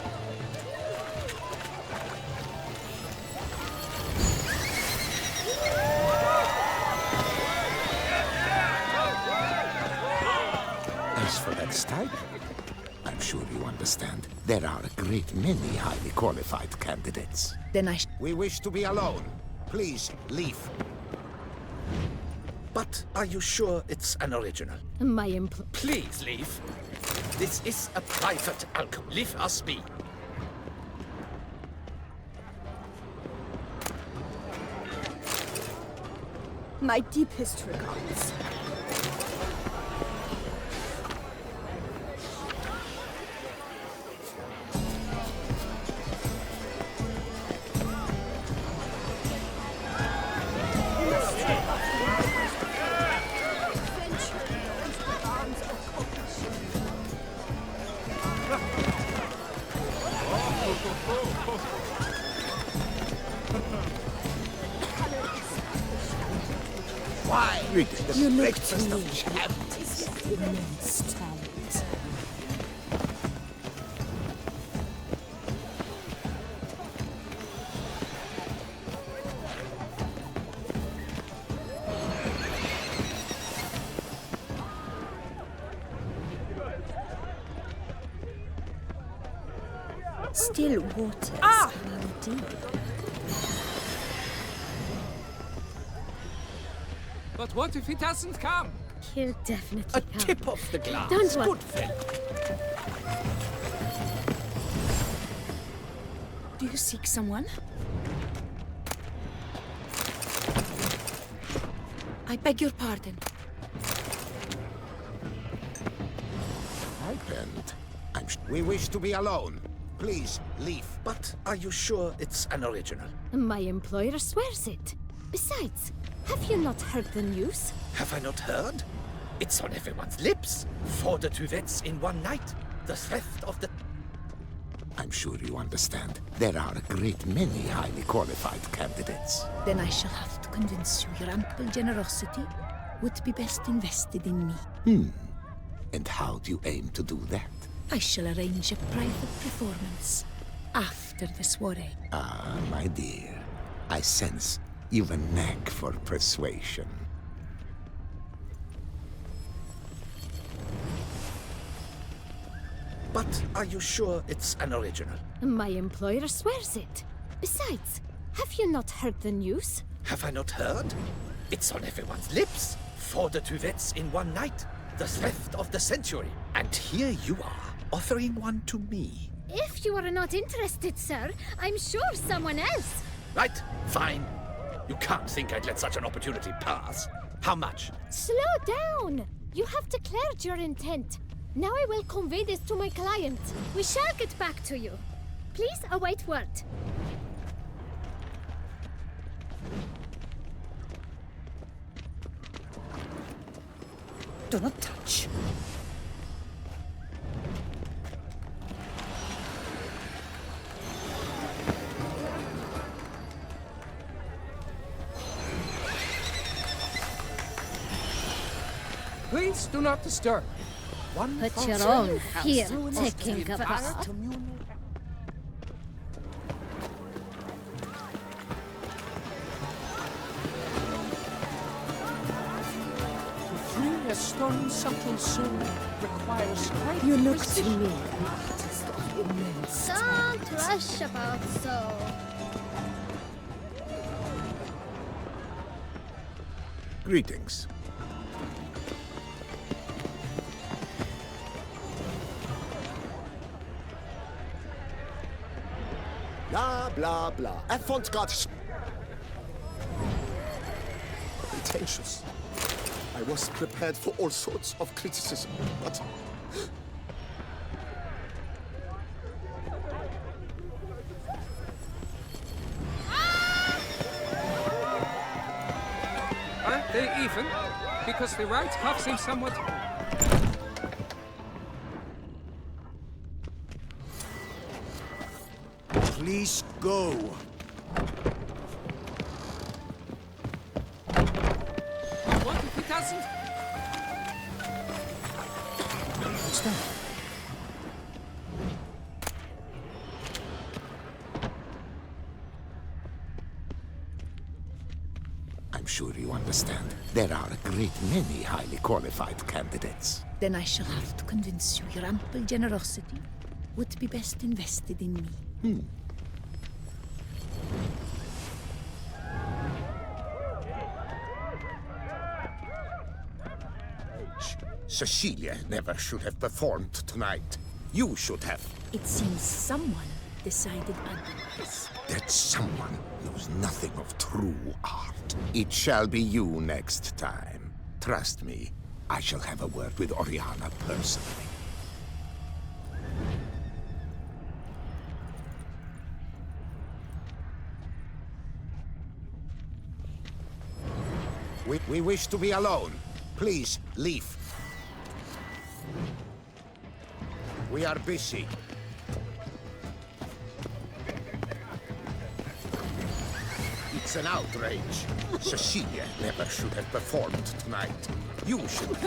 As for that stipend, I'm sure you understand. There are a great many highly qualified candidates. Then We wish to be alone. Please, leave. But are you sure it's an original? my employer. Please leave. This is a private alcove. Leave us be. My deepest regards. Why? You look to me. Immense talent. Still waters run deep. But what if he doesn't come? He'll definitely A come. tip off the glass. Don't worry. Good fellow. Do you seek someone? I beg your pardon. Stipend? We wish to be alone. Please, leave. But are you sure it's an original? My employer swears it. Besides, have you not heard the news? Have I not heard? It's on everyone's lips. 4 duets in one night. The theft of the... I'm sure you understand. There are a great many highly qualified candidates. Then I shall have to convince you your ample generosity would be best invested in me. And how do you aim to do that? I shall arrange a private performance after the soiree. Ah, my dear. I sense you've a knack for persuasion. But are you sure it's an original? My employer swears it. Besides, have you not heard the news? Have I not heard? It's on everyone's lips. 4 de Tuvettes in one night. The theft of the century. And here you are, offering one to me. If you are not interested, sir, I'm sure someone else. Right, fine. You can't think I'd let such an opportunity pass. How much? Slow down! You have declared your intent. Now I will convey this to my client. We shall get back to you. Please await word. Do not touch. Please do not disturb. Put your own fear taking about. A stone subtle soul requires great You look to precision. me. Don't rush about so. Greetings. Blah, blah, blah. Avant-garde. Pretentious. I was prepared for all sorts of criticism, but... Aren't they even? Because the right cuff seems somewhat... Please go. What if he doesn't? What's that? I'm sure you understand. There are a great many highly qualified candidates. Then I shall have to convince you your ample generosity would be best invested in me. Cecilia never should have performed tonight. You should have. It seems someone decided otherwise. That someone knows nothing of true art. It shall be you next time. Trust me, I shall have a word with Oriana personally. We wish to be alone. Please, leave. We are busy. It's an outrage. Cecilia never should have performed tonight. You should.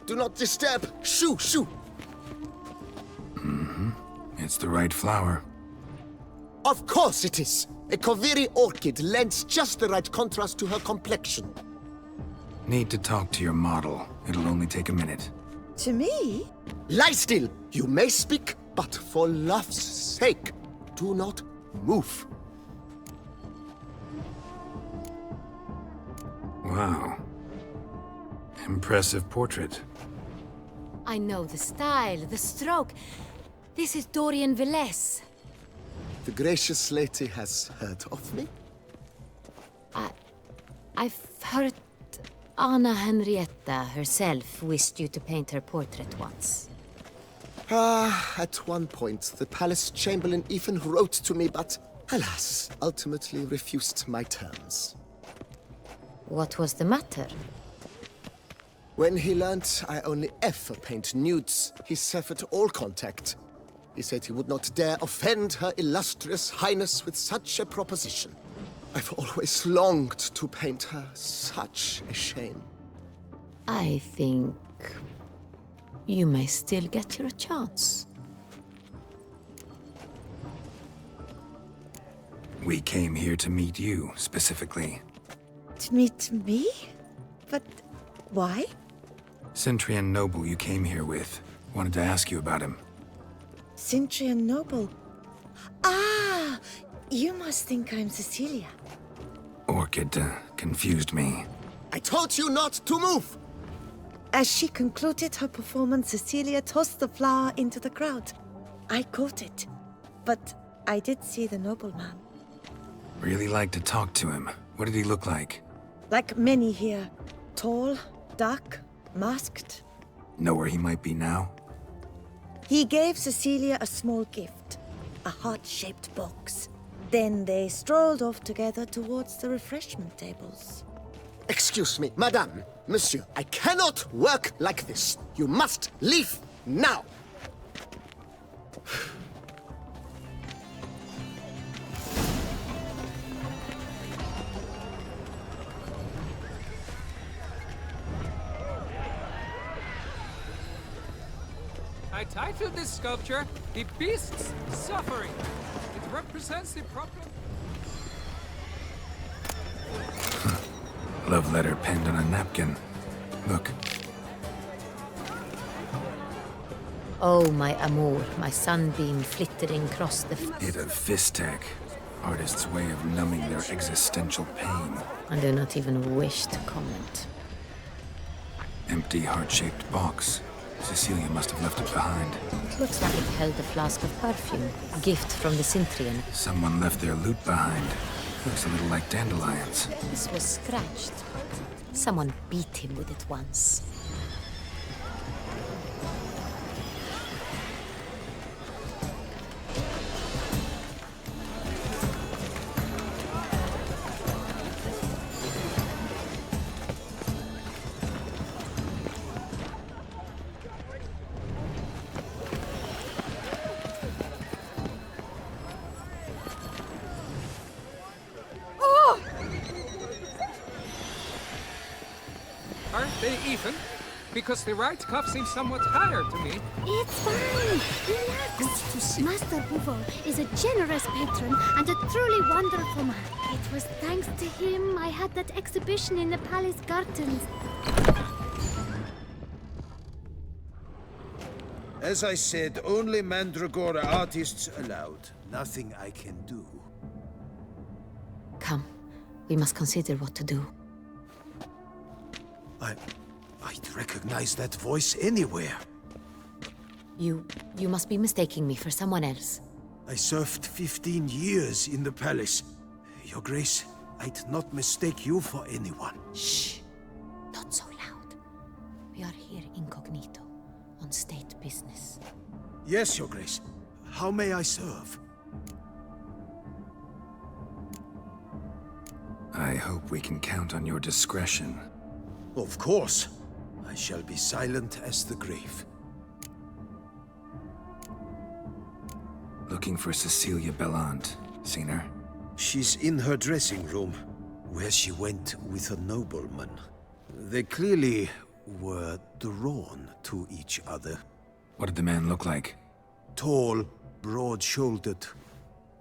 Do not disturb! Shoo, shoo! It's the right flower. Of course it is! A Koviri orchid lends just the right contrast to her complexion. Need to talk to your model. It'll only take a minute. To me? Lie still! You may speak, but for love's sake, do not move. Wow. Impressive portrait. I know the style, the stroke. This is Dorian Velez. The gracious lady has heard of me? I've heard Anna Henrietta herself wished you to paint her portrait once. At one point, the palace chamberlain even wrote to me, but alas, ultimately refused my terms. What was the matter? When he learned I only ever paint nudes, he severed all contact. He said he would not dare offend her illustrious highness with such a proposition. I've always longed to paint her. Such a shame. I think you may still get your chance. We came here to meet you, specifically. To meet me? But why? Centrian noble you came here with. Wanted to ask you about him. Centrian noble. Ah! You must think I'm Cecilia. Orchid confused me. I told you not to move! As she concluded her performance, Cecilia tossed the flower into the crowd. I caught it, but I did see the nobleman. Really like to talk to him. What did he look like? Like many here. Tall, dark, masked. Know where he might be now? He gave Cecilia a small gift, a heart-shaped box. Then they strolled off together towards the refreshment tables. Excuse me, madame, monsieur, I cannot work like this. You must leave now. I titled this sculpture, The Beast's Suffering. It represents the problem. Love letter penned on a napkin. Look. Oh, my amour, my sunbeam flittering across the... Hit of Fistek. Artist's way of numbing their existential pain. I do not even wish to comment. Empty heart-shaped box. Cecilia must have left it behind. Looks like it held a flask of perfume. A gift from the Cintrian. Someone left their loot behind. Looks a little like dandelions. This was scratched. Someone beat him with it once. Aren't they even? Because the right cuff seems somewhat higher to me. It's fine. Relax. Master Buvo is a generous patron and a truly wonderful man. It was thanks to him I had that exhibition in the palace gardens. As I said, only Mandragora artists allowed. Nothing I can do. Come, we must consider what to do. I'd recognize that voice anywhere. You must be mistaking me for someone else. I served 15 years in the palace. Your Grace, I'd not mistake you for anyone. Shh! Not so loud. We are here incognito, on state business. Yes, Your Grace. How may I serve? I hope we can count on your discretion. Of course. I shall be silent as the grave. Looking for Cecilia Bellant. Seen her? She's in her dressing room, where she went with a nobleman. They clearly were drawn to each other. What did the man look like? Tall, broad-shouldered,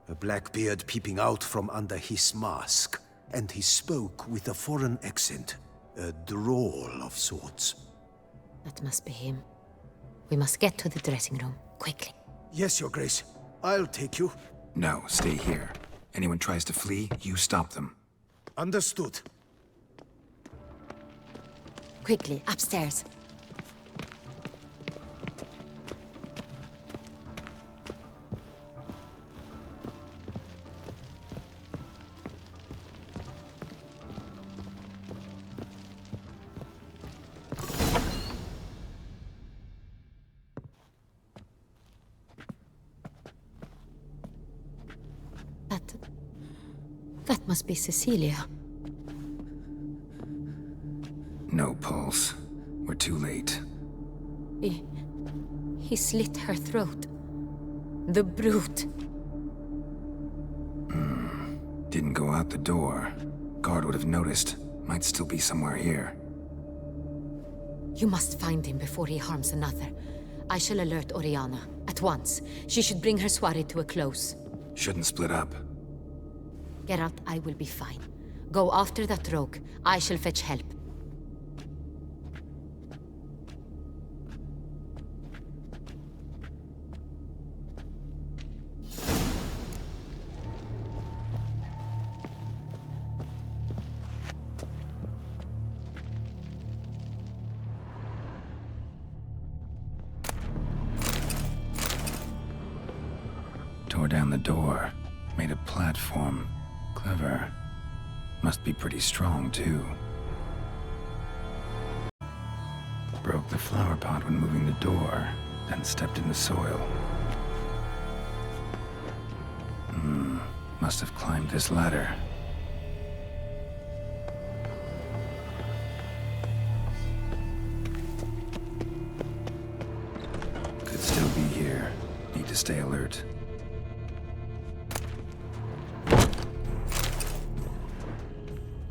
a black beard peeping out from under his mask, and he spoke with a foreign accent. A drawl of sorts. That must be him. We must get to the dressing room, quickly. Yes, Your Grace. I'll take you. No, stay here. Anyone tries to flee, you stop them. Understood. Quickly, upstairs. That must be Cecilia. No pulse. We're too late. He slit her throat. The brute. Didn't go out the door. Guard would have noticed. Might still be somewhere here. You must find him before he harms another. I shall alert Oriana. At once. She should bring her soirée to a close. Shouldn't split up. Geralt, I will be fine. Go after that rogue. I shall fetch help. Tore down the door. Made a platform. Clever. Must be pretty strong, too. Broke the flower pot when moving the door, then stepped in the soil. Must have climbed this ladder. Could still be here. Need to stay alert.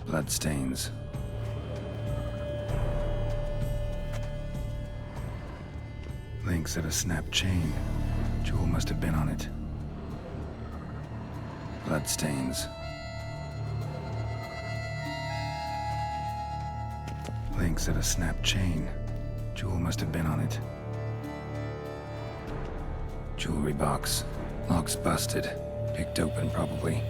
Bloodstains. Links of a snapped chain. Jewel must have been on it. Bloodstains. Links of a snapped chain. Jewel must have been on it. Jewelry box. Lock's busted. Picked open, probably.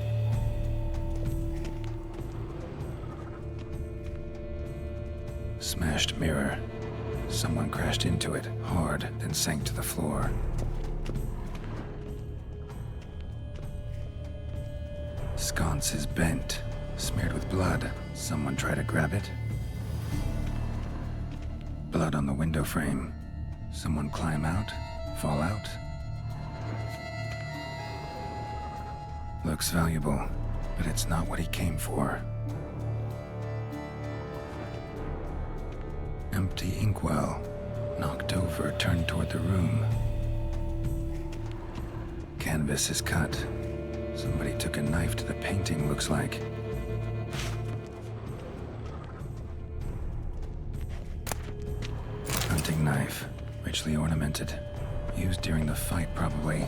Smashed mirror. Someone crashed into it, hard, then sank to the floor. Sconce is bent, smeared with blood. Someone tried to grab it. Blood on the window frame. Someone climb out, fall out. Looks valuable, but it's not what he came for. Empty inkwell. Knocked over, turned toward the room. Canvas is cut. Somebody took a knife to the painting, looks like. Hunting knife. Richly ornamented. Used during the fight, probably.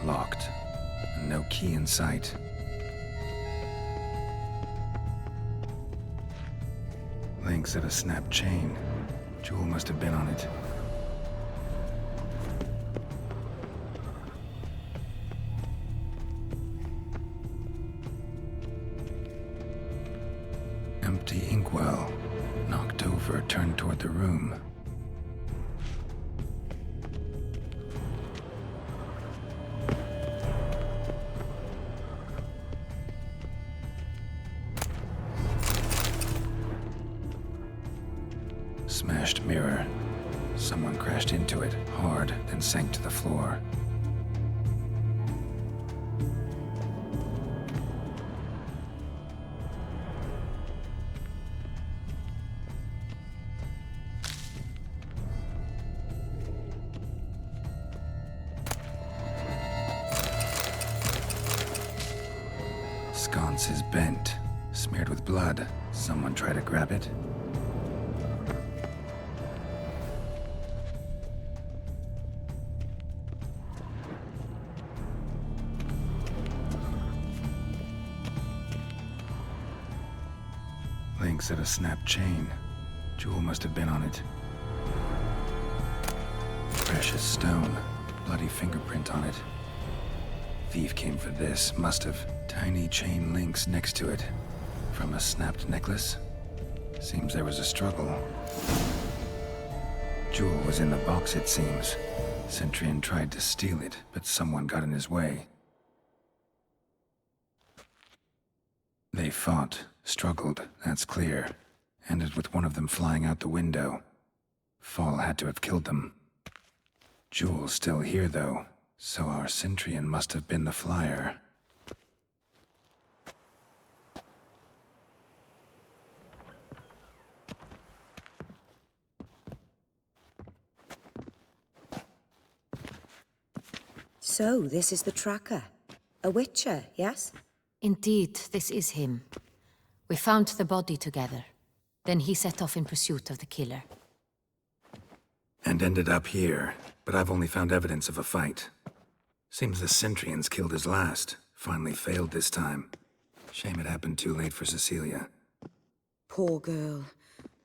Locked. No key in sight. Links of a snapped chain. Jewel must have been on it. Empty inkwell. Knocked over, turned toward the room. Smashed mirror. Someone crashed into it, hard, then sank to the floor. Sconce is bent, smeared with blood. Someone tried to grab it. Links of a snapped chain. Jewel must have been on it. Precious stone. Bloody fingerprint on it. Thief came for this, must have. Tiny chain links next to it. From a snapped necklace? Seems there was a struggle. Jewel was in the box, it seems. Centurion tried to steal it, but someone got in his way. They fought, struggled, that's clear. Ended with one of them flying out the window. Fall had to have killed them. Jewel's still here, though, so our Centurion must have been the flyer. So, this is the tracker. A witcher, yes? Indeed, this is him. We found the body together. Then he set off in pursuit of the killer. And ended up here, but I've only found evidence of a fight. Seems the Centrians killed his last. Finally failed this time. Shame it happened too late for Cecilia. Poor girl.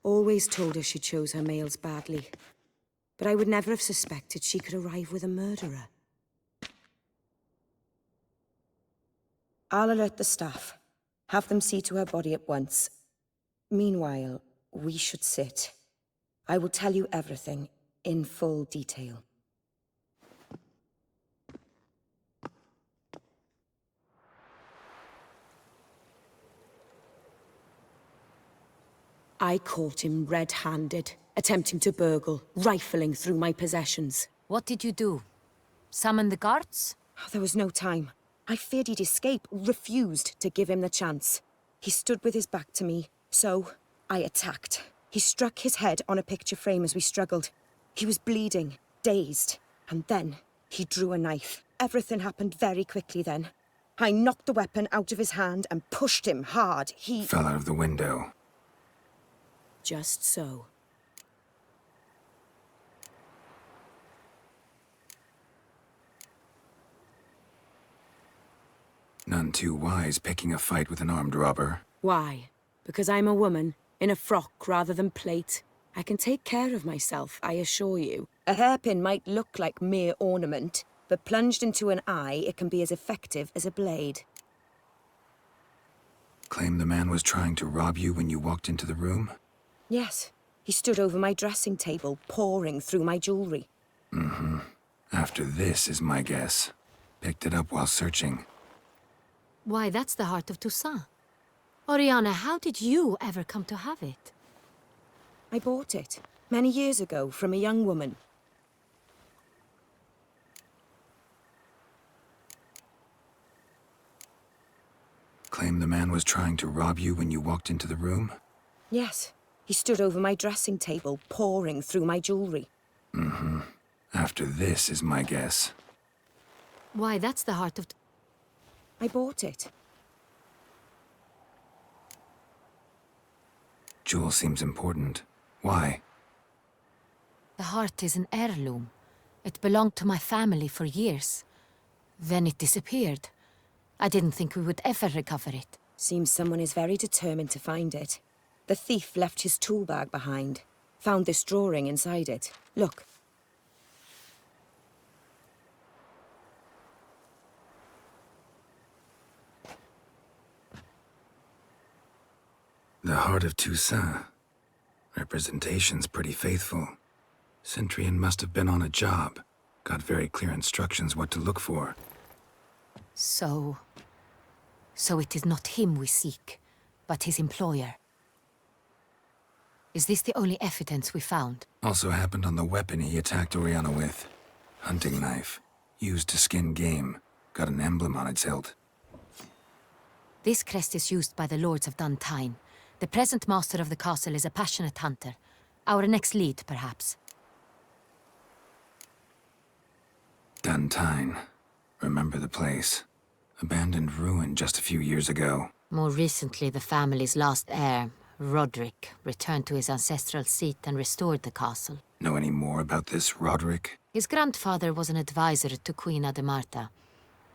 Always told her she chose her males badly. But I would never have suspected she could arrive with a murderer. I'll alert the staff. Have them see to her body at once. Meanwhile, we should sit. I will tell you everything, in full detail. I caught him red-handed, attempting to burgle, rifling through my possessions. What did you do? Summon the guards? There was no time. I feared he'd escape, refused to give him the chance. He stood with his back to me, so I attacked. He struck his head on a picture frame as we struggled. He was bleeding, dazed, and then he drew a knife. Everything happened very quickly then. I knocked the weapon out of his hand and pushed him hard. He fell out of the window. Just so. None too wise picking a fight with an armed robber. Why? Because I'm a woman, in a frock rather than plate. I can take care of myself, I assure you. A hairpin might look like mere ornament, but plunged into an eye, it can be as effective as a blade. Claim the man was trying to rob you when you walked into the room? Yes. He stood over my dressing table, pouring through my jewelry. Mm-hmm. After this is my guess. Picked it up while searching. Why, that's the heart of Toussaint. Oriana, how did you ever come to have it? I bought it, many years ago, from a young woman. Claim the man was trying to rob you when you walked into the room? Yes. He stood over my dressing table, pouring through my jewelry. Mm-hmm. After this is my guess. Why, that's the heart of... I bought it. Jewel seems important. Why? The heart is an heirloom. It belonged to my family for years. Then it disappeared. I didn't think we would ever recover it. Seems someone is very determined to find it. The thief left his tool bag behind. Found this drawing inside it. Look. The heart of Toussaint. Representation's pretty faithful. Centrian must have been on a job. Got very clear instructions what to look for. So it is not him we seek, but his employer. Is this the only evidence we found? Also happened on the weapon he attacked Oriana with. Hunting knife. Used to skin game. Got an emblem on its hilt. This crest is used by the Lords of Duntine. The present master of the castle is a passionate hunter. Our next lead, perhaps. Duntine. Remember the place. Abandoned ruin just a few years ago. More recently, the family's last heir, Roderick, returned to his ancestral seat and restored the castle. Know any more about this Roderick? His grandfather was an advisor to Queen Ademarta.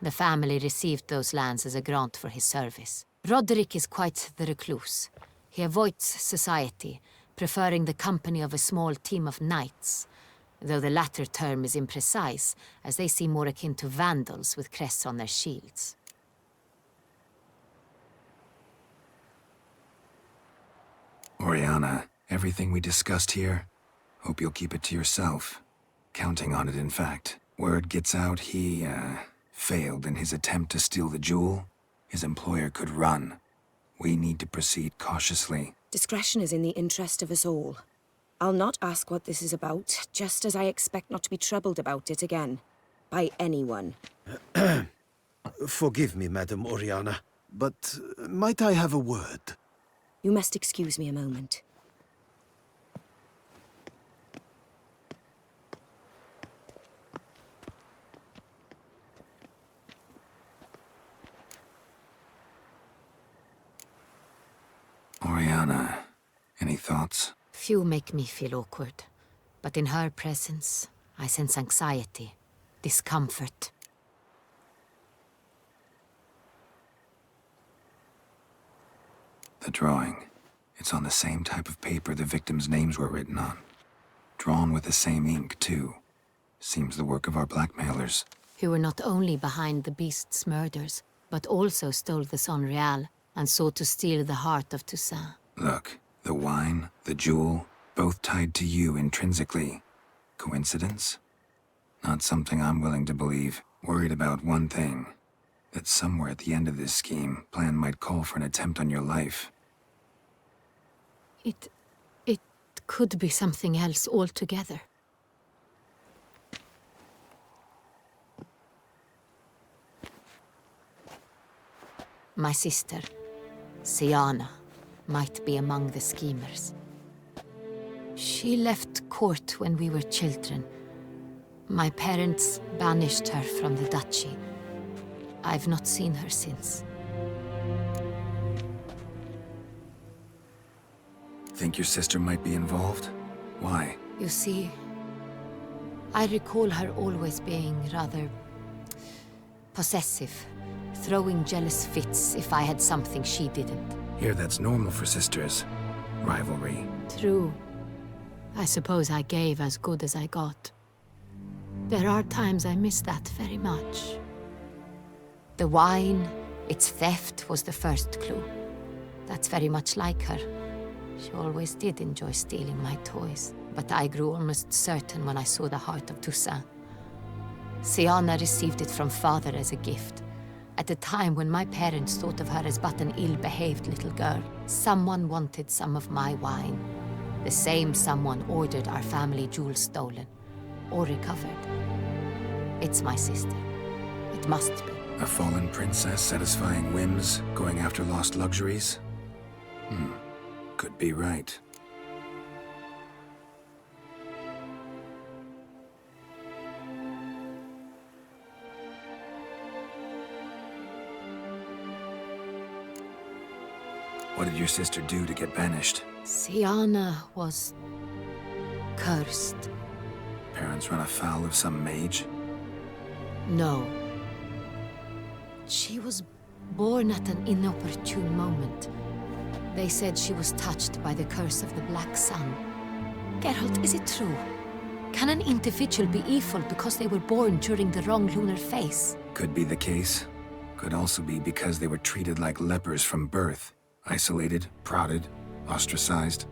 The family received those lands as a grant for his service. Roderick is quite the recluse. He avoids society, preferring the company of a small team of knights, though the latter term is imprecise, as they seem more akin to vandals with crests on their shields. Oriana, everything we discussed here, hope you'll keep it to yourself. Counting on it, in fact. Word gets out he, failed in his attempt to steal the jewel. His employer could run. We need to proceed cautiously. Discretion is in the interest of us all. I'll not ask what this is about, just as I expect not to be troubled about it again. By anyone. Forgive me, Madam Oriana, but might I have a word? You must excuse me a moment. Sienna, any thoughts? Few make me feel awkward, but in her presence, I sense anxiety, discomfort. The drawing. It's on the same type of paper the victims' names were written on. Drawn with the same ink, too. Seems the work of our blackmailers. Who were not only behind the beast's murders, but also stole the Son Real and sought to steal the heart of Toussaint. Look, the wine, the jewel, both tied to you intrinsically. Coincidence? Not something I'm willing to believe. Worried about one thing. That somewhere at the end of this scheme, plan might call for an attempt on your life. It could be something else altogether. My sister, Sienna, might be among the schemers. She left court when we were children. My parents banished her from the duchy. I've not seen her since. Think your sister might be involved? Why? You see, I recall her always being rather possessive, throwing jealous fits if I had something she didn't. Here, that's normal for sisters. Rivalry. True. I suppose I gave as good as I got. There are times I miss that very much. The wine, its theft, was the first clue. That's very much like her. She always did enjoy stealing my toys, but I grew almost certain when I saw the heart of Toussaint. Sienna received it from father as a gift. At a time when my parents thought of her as but an ill-behaved little girl, someone wanted some of my wine. The same someone ordered our family jewels stolen, or recovered. It's my sister. It must be. A fallen princess satisfying whims, going after lost luxuries? Could be right. What did your sister do to get banished? Sienna was cursed. Parents run afoul of some mage? No. She was born at an inopportune moment. They said she was touched by the curse of the Black Sun. Geralt, is it true? Can an individual be evil because they were born during the wrong lunar phase? Could be the case. Could also be because they were treated like lepers from birth. Isolated, prodded, ostracized.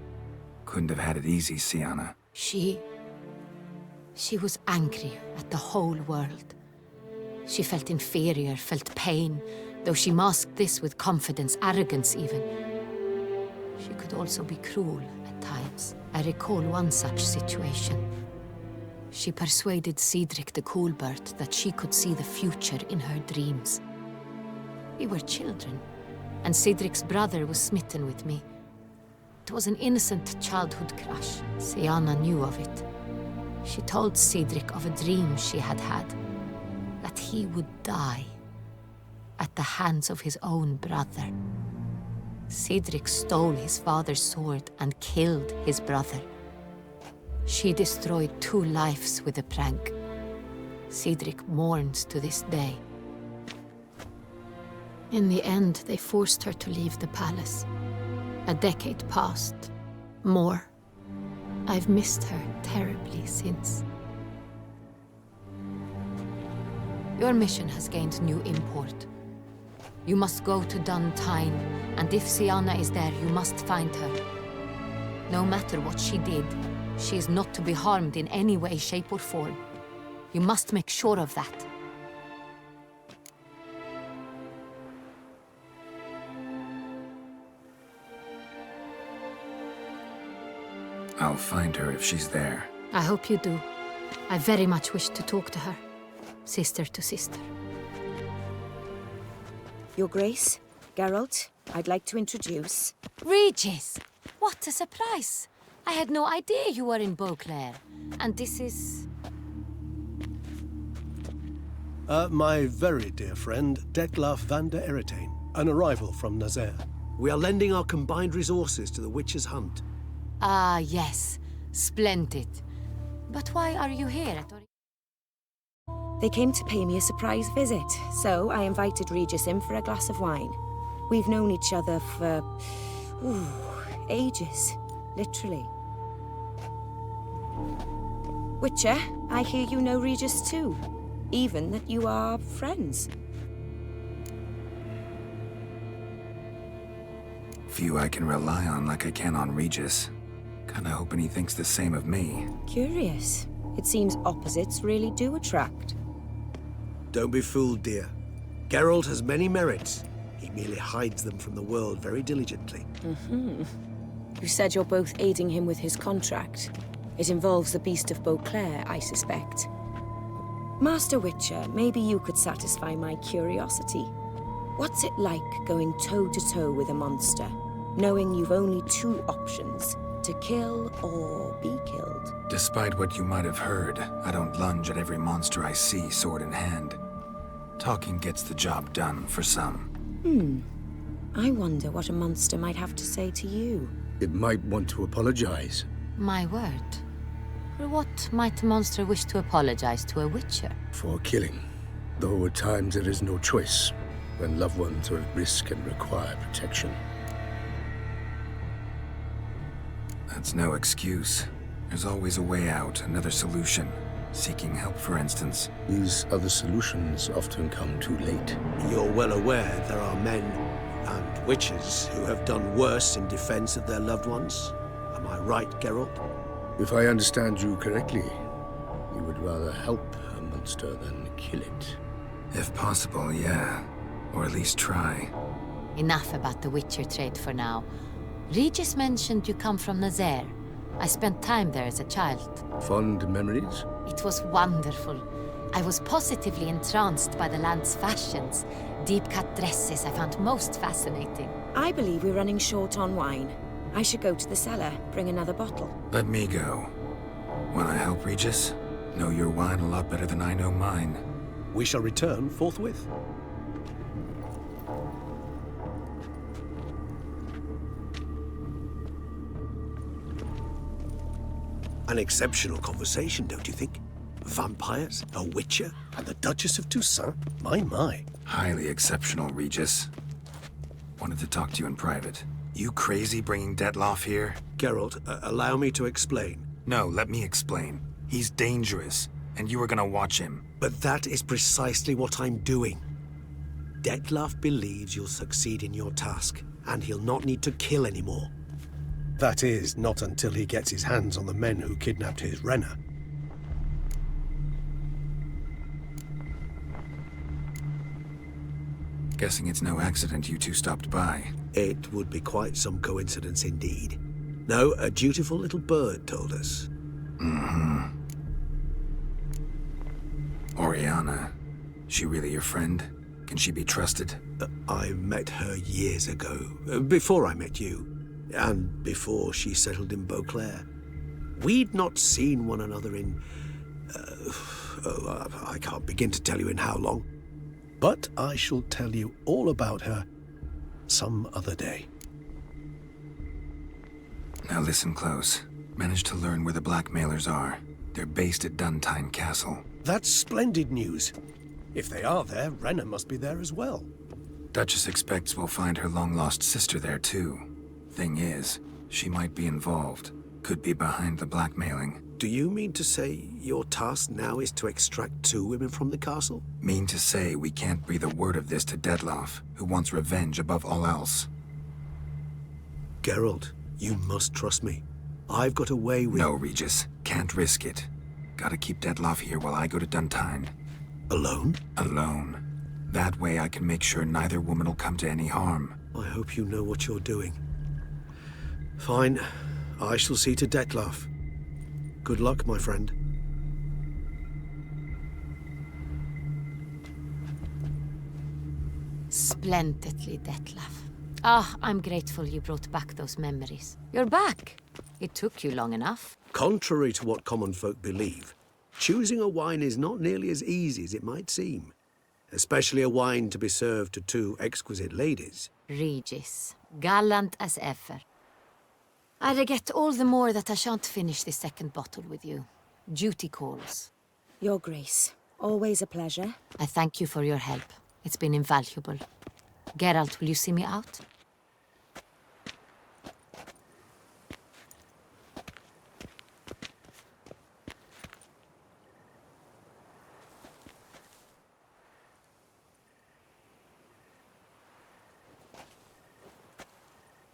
Couldn't have had it easy, Sienna. She was angry at the whole world. She felt inferior, felt pain, though she masked this with confidence, arrogance even. She could also be cruel at times. I recall one such situation. She persuaded Cedric the Coolbird that she could see the future in her dreams. We were children, and Cedric's brother was smitten with me. It was an innocent childhood crush. Sienna knew of it. She told Cedric of a dream she had had, that he would die at the hands of his own brother. Cedric stole his father's sword and killed his brother. She destroyed 2 lives with a prank. Cedric mourns to this day. In the end, they forced her to leave the palace. A decade passed. More. I've missed her terribly since. Your mission has gained new import. You must go to Duntine, and if Sienna is there, you must find her. No matter what she did, she is not to be harmed in any way, shape, or form. You must make sure of that. I'll find her if she's there. I hope you do. I very much wish to talk to her. Sister to sister. Your Grace, Geralt, I'd like to introduce... Regis! What a surprise! I had no idea you were in Beauclair. And this is... My very dear friend, Detlaf van der Eretain, an arrival from Nazaire. We are lending our combined resources to the Witcher's hunt. Ah, yes. Splendid. But why are you here at They came to pay me a surprise visit, so I invited Regis in for a glass of wine. We've known each other for... ages. Literally. Witcher, I hear you know Regis too. Even that you are friends. Few I can rely on like I can on Regis. Kinda hoping he thinks the same of me. Curious. It seems opposites really do attract. Don't be fooled, dear. Geralt has many merits. He merely hides them from the world very diligently. You said you're both aiding him with his contract. It involves the Beast of Beauclair, I suspect. Master Witcher, maybe you could satisfy my curiosity. What's it like going toe-to-toe with a monster, knowing you've only two options, to kill or be killed? Despite what you might have heard, I don't lunge at every monster I see sword in hand. Talking gets the job done for some. I wonder what a monster might have to say to you. It might want to apologize. My word. For what might a monster wish to apologize to a Witcher? For killing. Though at times there is no choice, when loved ones are at risk and require protection. That's no excuse. There's always a way out, another solution. Seeking help, for instance. These other solutions often come too late. You're well aware there are men and witches who have done worse in defense of their loved ones. Am I right, Geralt? If I understand you correctly, you would rather help a monster than kill it. If possible, yeah. Or at least try. Enough about the Witcher trade for now. Regis mentioned you come from Nazaire. I spent time there as a child. Fond memories? It was wonderful. I was positively entranced by the land's fashions. Deep-cut dresses I found most fascinating. I believe we're running short on wine. I should go to the cellar, bring another bottle. Let me go. Wanna help, Regis? Know your wine a lot better than I know mine. We shall return forthwith. An exceptional conversation, don't you think? Vampires, a witcher, and the Duchess of Toussaint? My. Highly exceptional, Regis. Wanted to talk to you in private. You crazy bringing Detloff here? Geralt, allow me to explain. No, let me explain. He's dangerous, and you were gonna watch him. But that is precisely what I'm doing. Detloff believes you'll succeed in your task, and he'll not need to kill anymore. That is, not until he gets his hands on the men who kidnapped his Renna. Guessing it's no accident you two stopped by. It would be quite some coincidence indeed. No, a dutiful little bird told us. Oriana. She really your friend? Can she be trusted? I met her years ago, before I met you. And before she settled in Beauclair. We'd not seen one another in... I can't begin to tell you in how long. But I shall tell you all about her some other day. Now listen close. Managed to learn where the blackmailers are. They're based at Duntine Castle. That's splendid news. If they are there, Renna must be there as well. Duchess expects we'll find her long-lost sister there too. Thing is, she might be involved. Could be behind the blackmailing. Do you mean to say your task now is to extract 2 women from the castle? Mean to say we can't breathe a word of this to Detloff, who wants revenge above all else. Geralt, you must trust me. I've got a way with... No, Regis. Can't risk it. Gotta keep Detloff here while I go to Duntine. Alone? Alone. That way I can make sure neither woman will come to any harm. I hope you know what you're doing. Fine. I shall see to Detloff. Good luck, my friend. Splendidly, Detloff. Ah, I'm grateful you brought back those memories. You're back. It took you long enough. Contrary to what common folk believe, choosing a wine is not nearly as easy as it might seem. Especially a wine to be served to 2 exquisite ladies. Regis. Gallant as ever. I regret all the more that I shan't finish the second bottle with you. Duty calls. Your Grace, always a pleasure. I thank you for your help. It's been invaluable. Geralt, will you see me out?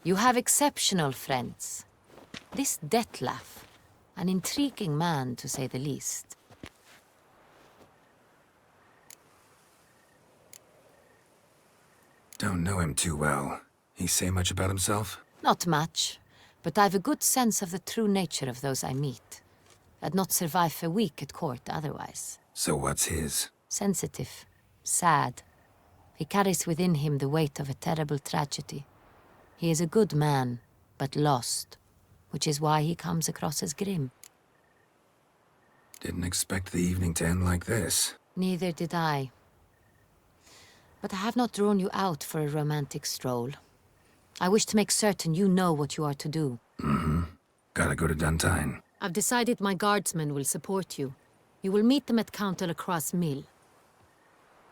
You have exceptional friends. This Detlef, an intriguing man to say the least. Don't know him too well. He say much about himself? Not much, but I've a good sense of the true nature of those I meet. I'd not survive a week at court otherwise. So what's his? Sensitive, sad. He carries within him the weight of a terrible tragedy. He is a good man, but lost, which is why he comes across as grim. Didn't expect the evening to end like this. Neither did I. But I have not drawn you out for a romantic stroll. I wish to make certain you know what you are to do. Mm-hmm. Gotta go to Duntine. I've decided my guardsmen will support you. You will meet them at Count Delacroix' mill.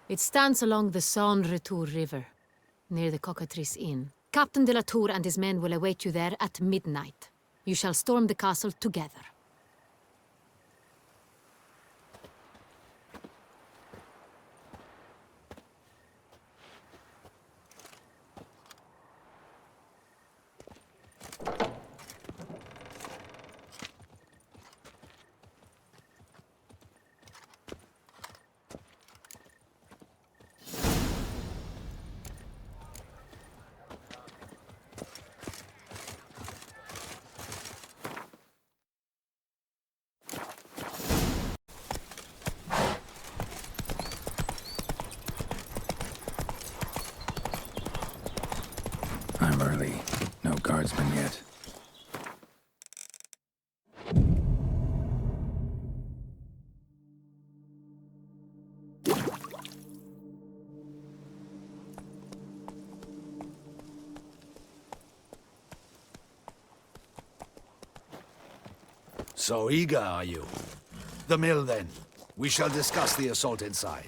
It stands along the Saône-Retour River, near the Cockatrice Inn. Captain de la Tour and his men will await you there at midnight. You shall storm the castle together. I'm early. No guardsmen yet. So eager, are you? The mill, then. We shall discuss the assault inside.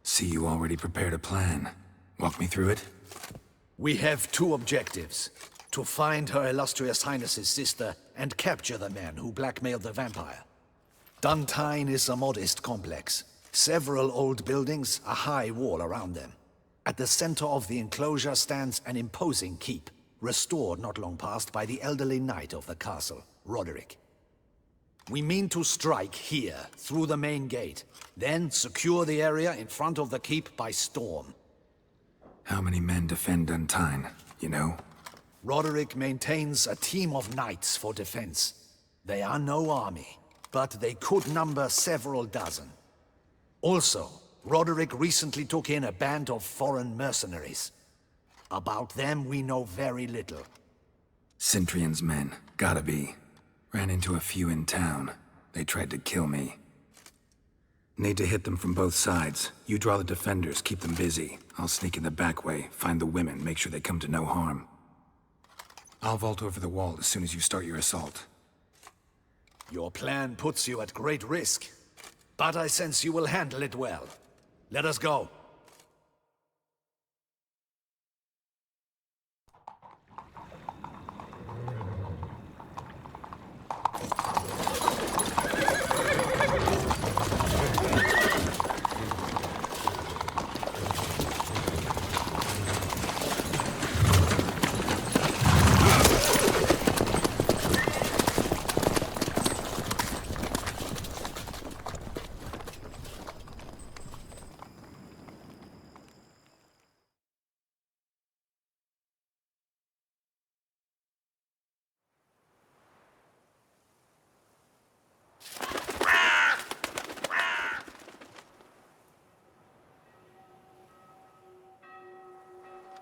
See, you already prepared a plan. Walk me through it? We have two objectives. To find Her Illustrious Highness's sister and capture the men who blackmailed the vampire. Duntine is a modest complex. Several old buildings, a high wall around them. At the center of the enclosure stands an imposing keep, restored not long past by the elderly knight of the castle, Roderick. We mean to strike here, through the main gate, then secure the area in front of the keep by storm. How many men defend Duntine, you know? Roderick maintains a team of knights for defense. They are no army, but they could number several dozen. Also, Roderick recently took in a band of foreign mercenaries. About them we know very little. Cintrian's men, gotta be. Ran into a few in town. They tried to kill me. Need to hit them from both sides. You draw the defenders, keep them busy. I'll sneak in the back way, find the women, make sure they come to no harm. I'll vault over the wall as soon as you start your assault. Your plan puts you at great risk, but I sense you will handle it well. Let us go.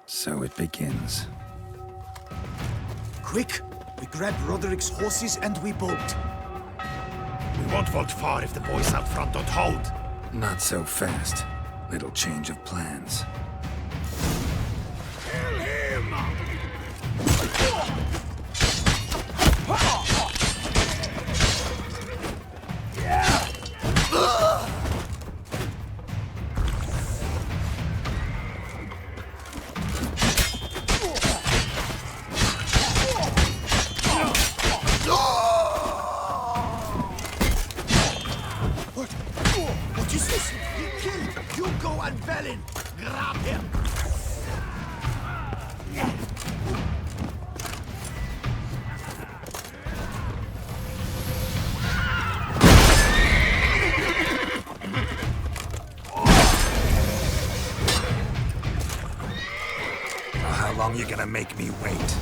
So it begins. Quick! We grab Roderick's horses and we bolt. won't vault far if the boys out front don't hold. Not so fast. Little change of plans. Kill him! What is this? He killed Hugo and Velin. Grab him. How long you gonna make me wait?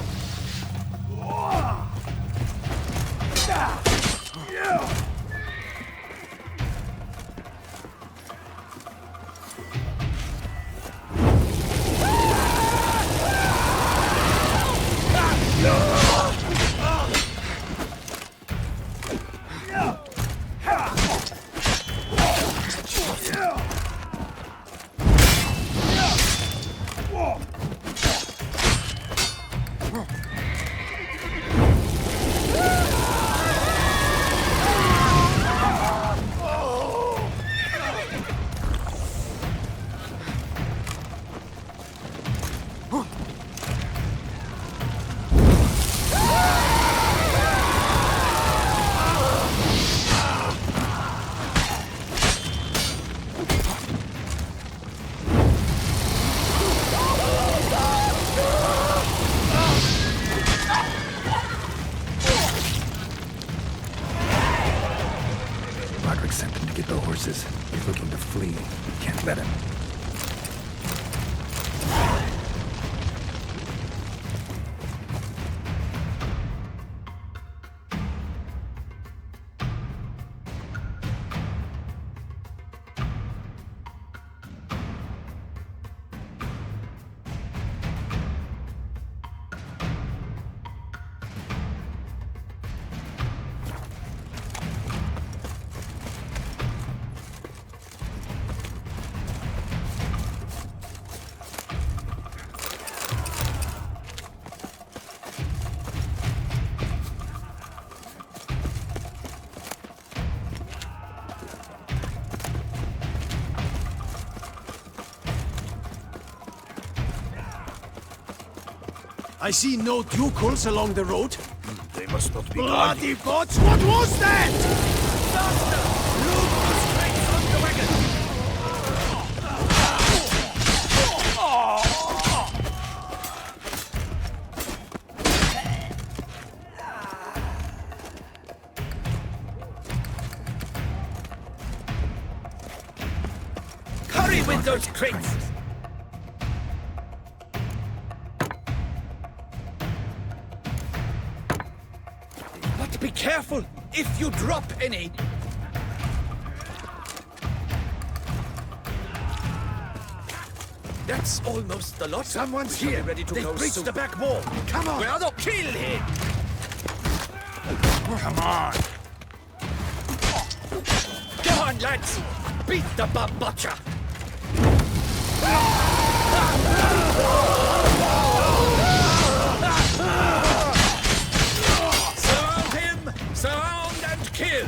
Sent him to get the horses. He's looking to flee. Can't let him. I see no ducals along the road. They must not be Bloody gods, what was that? Faster! Loot the crates from the wagon! Hurry with those crates! But be careful if you drop any. That's almost the lot. Someone's here. Ready to They've go breached soon. the back wall. Come on. Well, don't kill him. Come on. Go on, lads. Beat the babacha. Surround him. Surround and kill.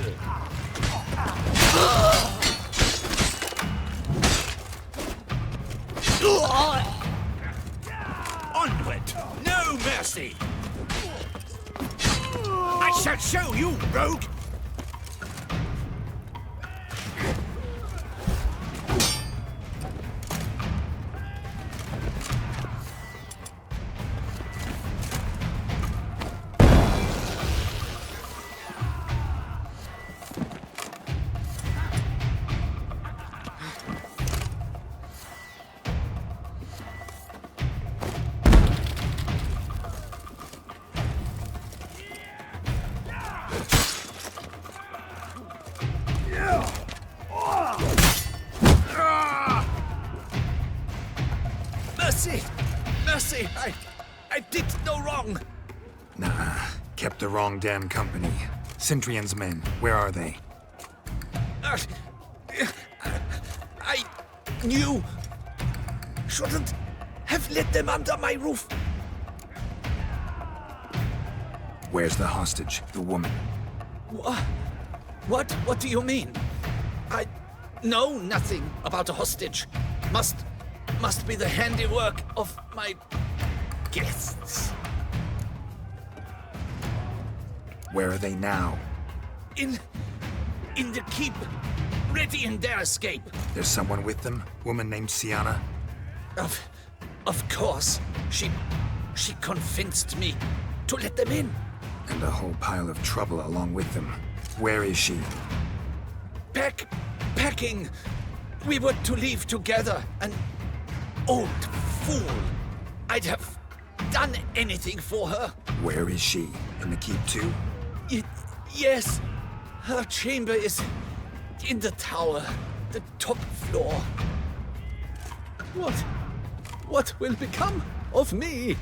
Onward! No mercy! I shall show you, rogue! Mercy! Mercy! I did no wrong! Nah, kept the wrong damn company. Centrion's men, where are they? I knew. Shouldn't have let them under my roof. Where's the hostage, the woman? What do you mean? I know nothing about a hostage. Must be the handiwork of my guests. Where are they now? In the keep, ready in their escape. There's someone with them? Woman named Sienna? Of course. She convinced me to let them in. And a whole pile of trouble along with them. Where is she? Packing. We were to leave together. An old fool. I'd have done anything for her. Where is she? In the keep too? Yes. Her chamber is in the tower, the top floor. What will become of me?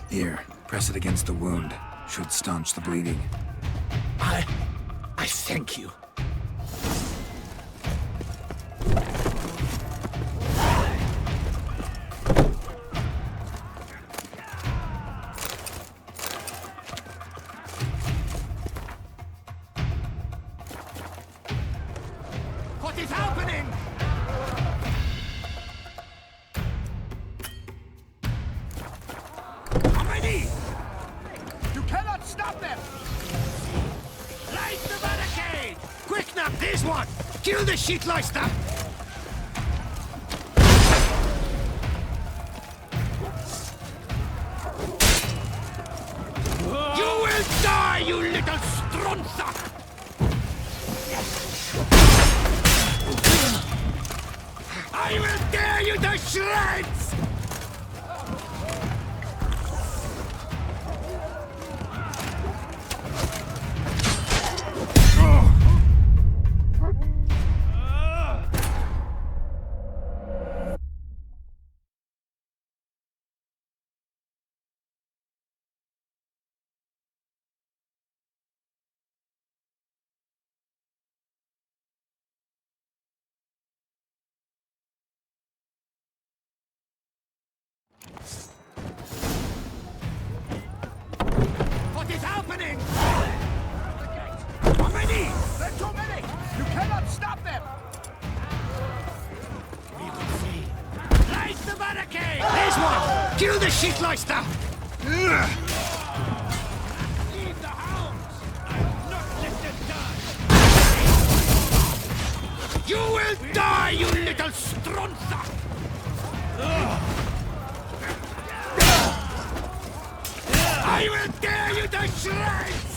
Here, press it against the wound. Should staunch the bleeding. I thank you. What is happening? How many? You cannot stop them! Light the barricade! Quick now, this one! Kill the shitleister! You will die, you little strunza! I will tear you to shreds! What is happening? How many? There are too many! You cannot stop them! We will see. Light the barricade! There's one! Kill the shitleister! Leave the hounds! Not let them die! You will die, you little strunza! I will tear you to shreds!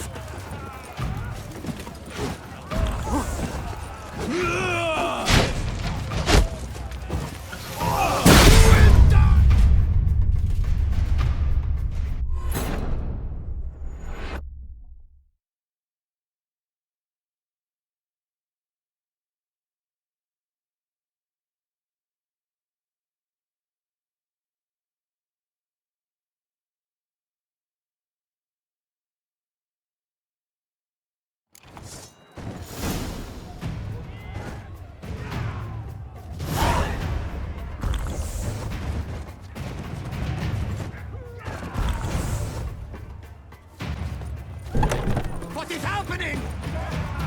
What is happening?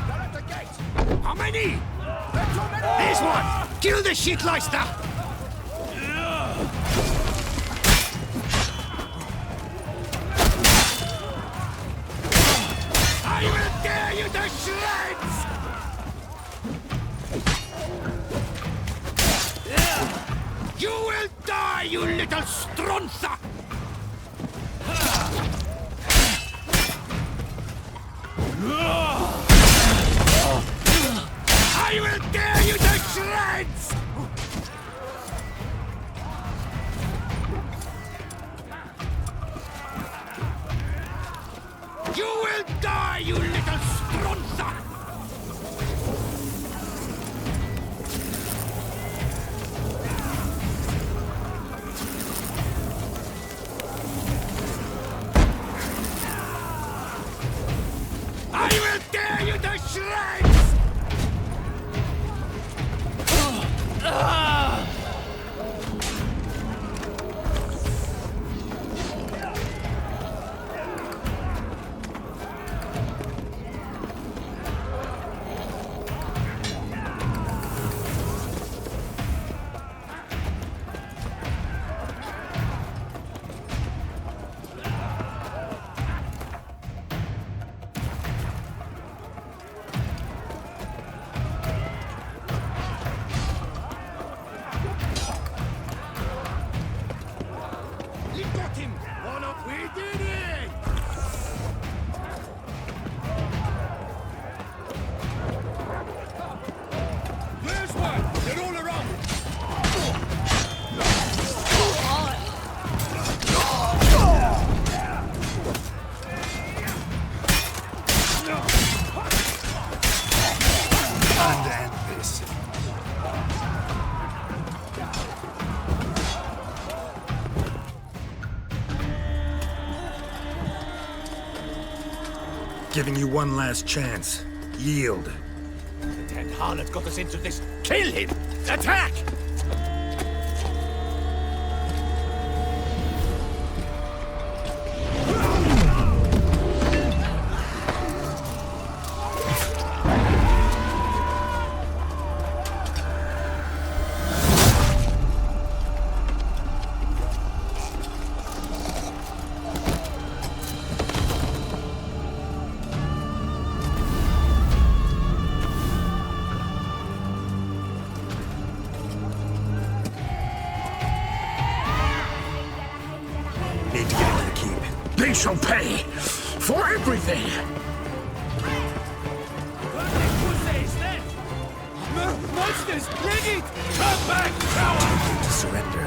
They're at the gate. How many? There are too many. There's one. Kill the shitleister. I will tear you to shreds. You will die, you little strunza. I will tear you to shreds! You will die, you little strunza! giving you one last chance. Yield. The dead harlot got us into this. Kill him! Attack! Need to get into the keep. They shall pay for everything! Monsters! Bring it! Come back, coward! To surrender.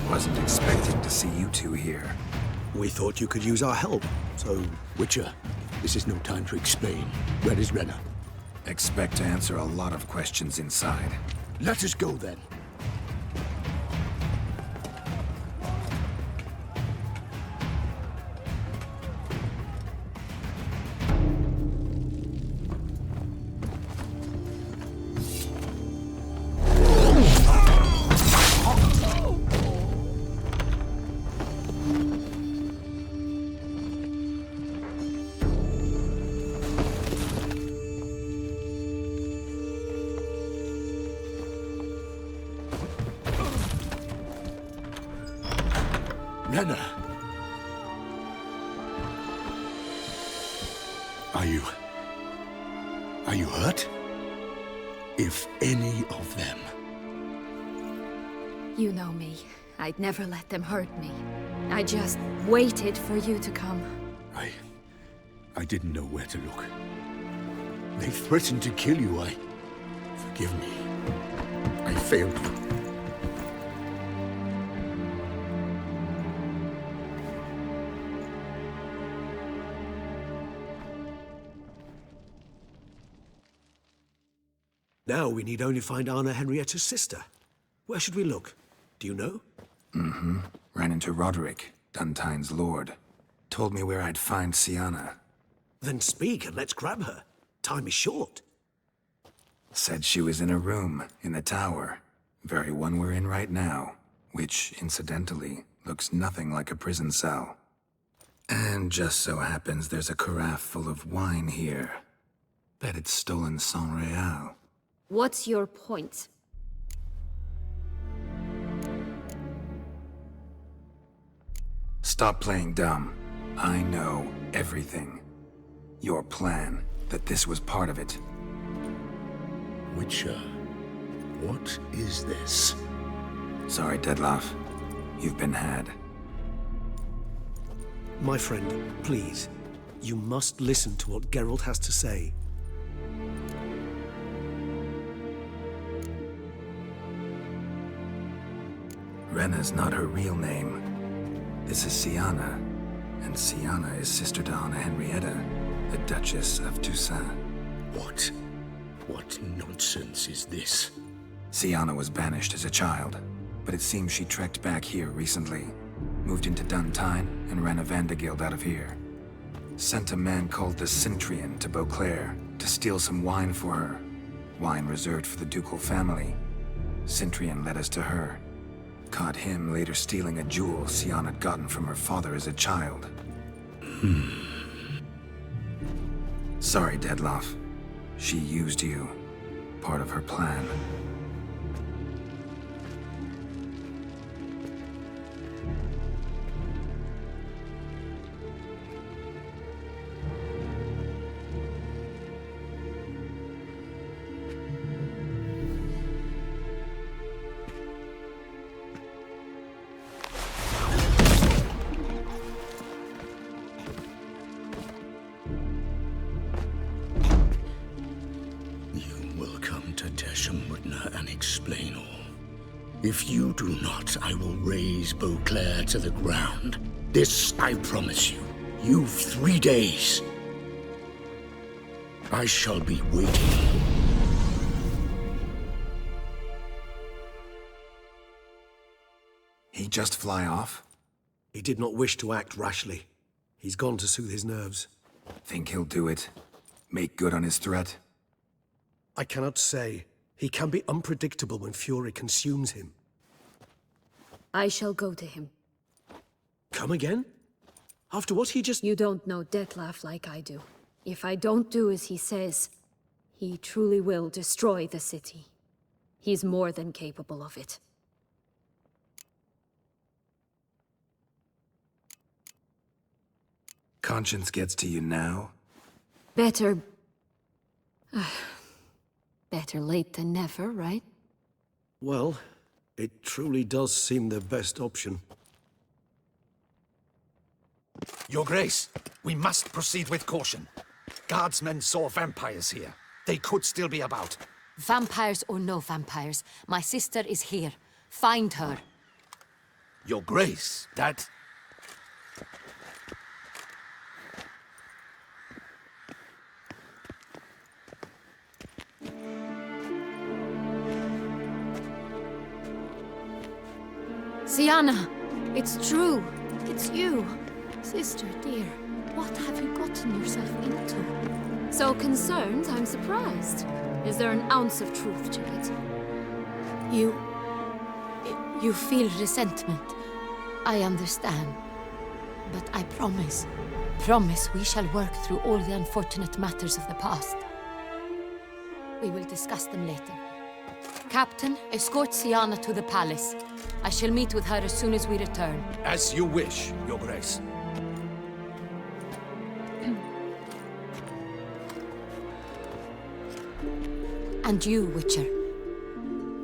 Wasn't expecting to see you two here. We thought you could use our help, so... Witcher, this is no time to explain. Where is Renna? Expect to answer a lot of questions inside. Let us go then. Renna! Are you hurt? If any of them... You know me. I'd never let them hurt me. I just waited for you to come. I didn't know where to look. They threatened to kill you. Forgive me. I failed you. Now we need only find Anna Henrietta's sister. Where should we look? Do you know? Mm-hmm. Ran into Roderick, Duntine's lord. Told me where I'd find Sienna. Then speak and let's grab her. Time is short. Said she was in a room in the tower. Very one we're in right now. Which, incidentally, looks nothing like a prison cell. And just so happens there's a carafe full of wine here. Bet it's stolen San Real. What's your point? Stop playing dumb. I know everything. Your plan, that this was part of it. Witcher, what is this? Sorry, Dettlaff. You've been had. My friend, please. You must listen to what Geralt has to say. Renna's not her real name. This is Sienna. And Sienna is sister to Anna Henrietta, the Duchess of Toussaint. What? What nonsense is this? Sienna was banished as a child, but it seems she trekked back here recently. Moved into Duntine and ran a Vandergild out of here. Sent a man called the Centrian to Beauclair to steal some wine for her. Wine reserved for the ducal family. Cintrian led us to her. Caught him later stealing a jewel Sion had gotten from her father as a child. Sorry, Dettlaff. She used you. Part of her plan. And explain all. If you do not, I will raise Beauclair to the ground. This I promise you. You've 3 days. I shall be waiting. He just fly off? He did not wish to act rashly. He's gone to soothe his nerves. Think he'll do it? Make good on his threat? I cannot say. He can be unpredictable when fury consumes him. I shall go to him. Come again? After what he just... You don't know Dettlaff like I do. If I don't do as he says, he truly will destroy the city. He's more than capable of it. Conscience gets to you now? Better... better late than never, right? Well, it truly does seem the best option. Your Grace, we must proceed with caution. Guardsmen saw vampires here. They could still be about. Vampires or no vampires, my sister is here. Find her. Your Grace, that... Sienna, it's true. It's you. Sister, dear, what have you gotten yourself into? So concerned, I'm surprised. Is there an ounce of truth to it? You feel resentment. I understand. But I promise we shall work through all the unfortunate matters of the past. We will discuss them later. Captain, escort Sienna to the palace. I shall meet with her as soon as we return. As you wish, Your Grace. And you, Witcher.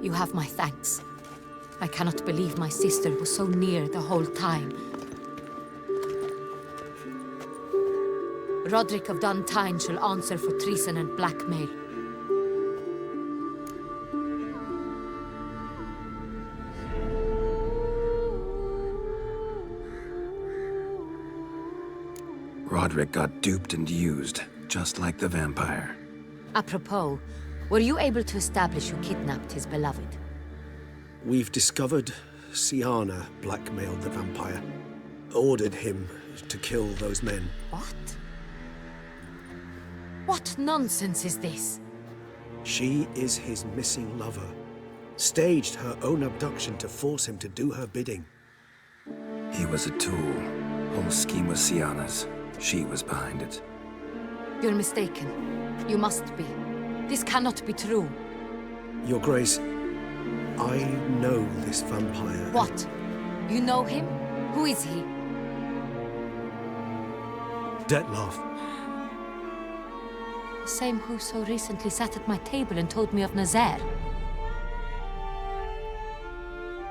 You have my thanks. I cannot believe my sister was so near the whole time. Roderick of Duntine shall answer for treason and blackmail. Roderick got duped and used, just like the vampire. Apropos, were you able to establish who kidnapped his beloved? We've discovered Sienna blackmailed the vampire. Ordered him to kill those men. What? What nonsense is this? She is his missing lover. Staged her own abduction to force him to do her bidding. He was a tool. Whole scheme was Sienna's. She was behind it. You're mistaken. You must be. This cannot be true. Your Grace, I know this vampire. What? You know him? Who is he? Dettlaff. The same who so recently sat at my table and told me of Nazaire.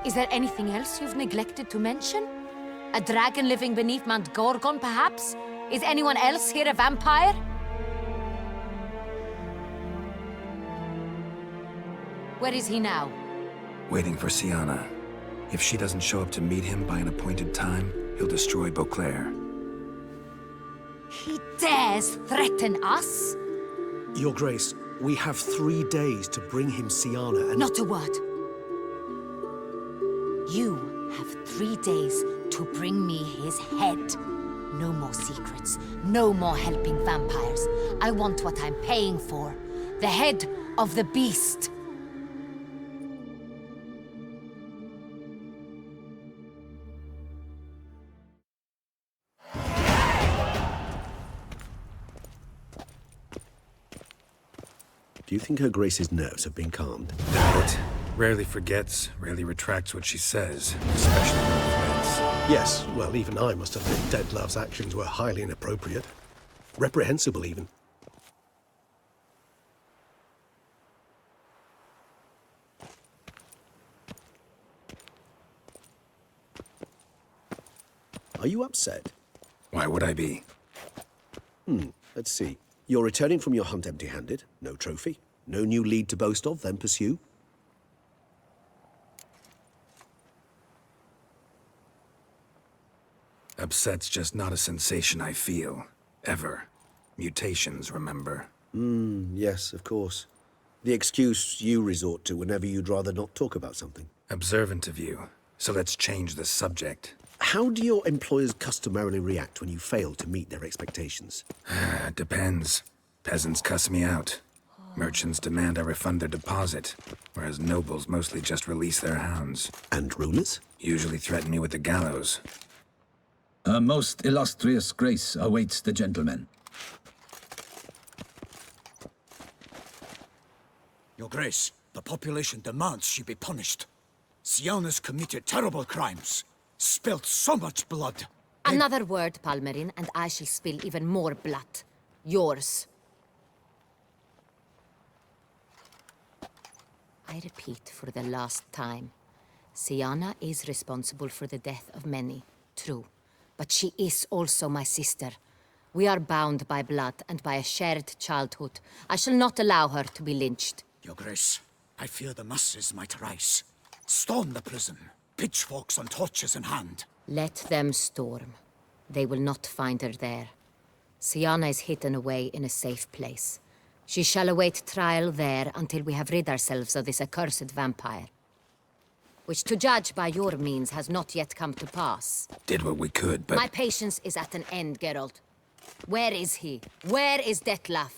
Is there anything else you've neglected to mention? A dragon living beneath Mount Gorgon, perhaps? Is anyone else here a vampire? Where is he now? Waiting for Sienna. If she doesn't show up to meet him by an appointed time, he'll destroy Beauclair. He dares threaten us? Your Grace, we have 3 days to bring him Sienna and... Not a word. You have 3 days to bring me his head. No more secrets. No more helping vampires. I want what I'm paying for. The head of the beast. Do you think Her Grace's nerves have been calmed? Doubt it. Rarely forgets, rarely retracts what she says, especially when threats. Yes, well, even I must admit Detlav's actions were highly inappropriate. Reprehensible, even. Are you upset? Why would I be? Let's see. You're returning from your hunt empty-handed. No trophy. No new lead to boast of, then pursue. Upset's just not a sensation I feel. Ever. Mutations, remember? Yes, of course. The excuse you resort to whenever you'd rather not talk about something. Observant of you. So let's change the subject. How do your employers customarily react when you fail to meet their expectations? Depends. Peasants cuss me out. Merchants demand I refund their deposit, whereas nobles mostly just release their hounds. And rulers? Usually threaten me with the gallows. Her most illustrious grace awaits the gentleman. Your Grace, the population demands she be punished. Siana's committed terrible crimes. Spilt so much blood. Another word, Palmerin, and I shall spill even more blood. Yours. I repeat for the last time. Siana is responsible for the death of many, true. But she is also my sister. We are bound by blood and by a shared childhood. I shall not allow her to be lynched. Your Grace, I fear the masses might rise. Storm the prison, pitchforks and torches in hand. Let them storm. They will not find her there. Siana is hidden away in a safe place. She shall await trial there until we have rid ourselves of this accursed vampire. Which, to judge by your means, has not yet come to pass. Did what we could, but... My patience is at an end, Geralt. Where is he? Where is Detlaf?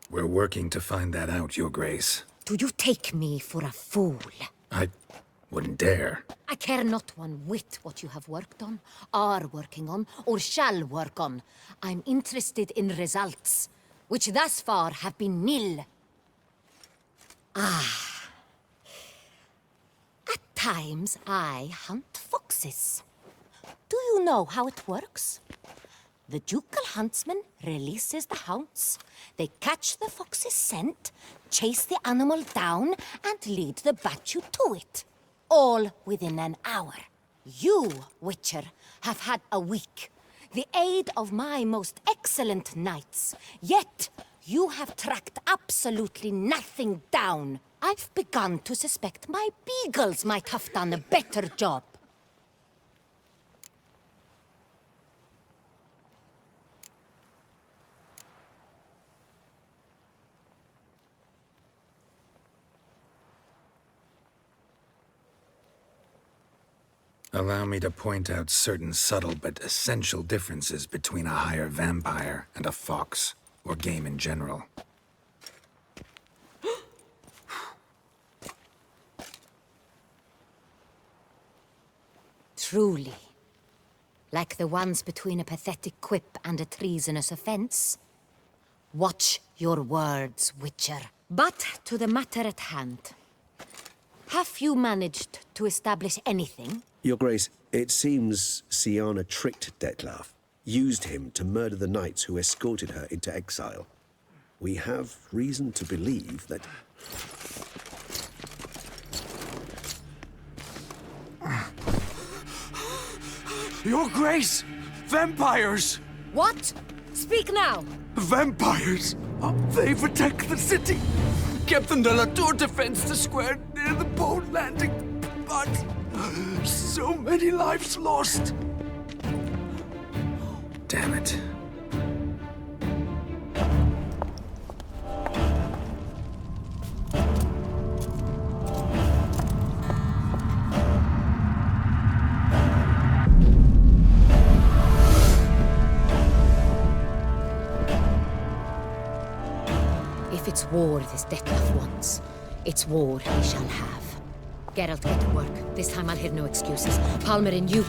We're working to find that out, Your Grace. Do you take me for a fool? I wouldn't dare. I care not one whit what you have worked on, are working on, or shall work on. I'm interested in results, which thus far have been nil. At times, I hunt foxes. Do you know how it works? The ducal huntsman releases the hounds. They catch the fox's scent, chase the animal down, and lead the battue to it. All within an hour. You, Witcher, have had a week. The aid of my most excellent knights. Yet, you have tracked absolutely nothing down. I've begun to suspect my beagles might have done a better job. Allow me to point out certain subtle but essential differences between a higher vampire and a fox, or game in general. Truly. Like the ones between a pathetic quip and a treasonous offense. Watch your words, Witcher. But to the matter at hand. Have you managed to establish anything? Your Grace, it seems Siana tricked Detlaf, used him to murder the knights who escorted her into exile. We have reason to believe that... Your Grace! Vampires! What? Speak now! Vampires! They've attacked the city! Captain de la Tour defends the square near the boat landing, but so many lives lost! Damn it. If it's war this Dettlaff wants, it's war he shall have. Geralt, get to work. This time I'll hear no excuses. Palmer and you...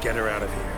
Get her out of here.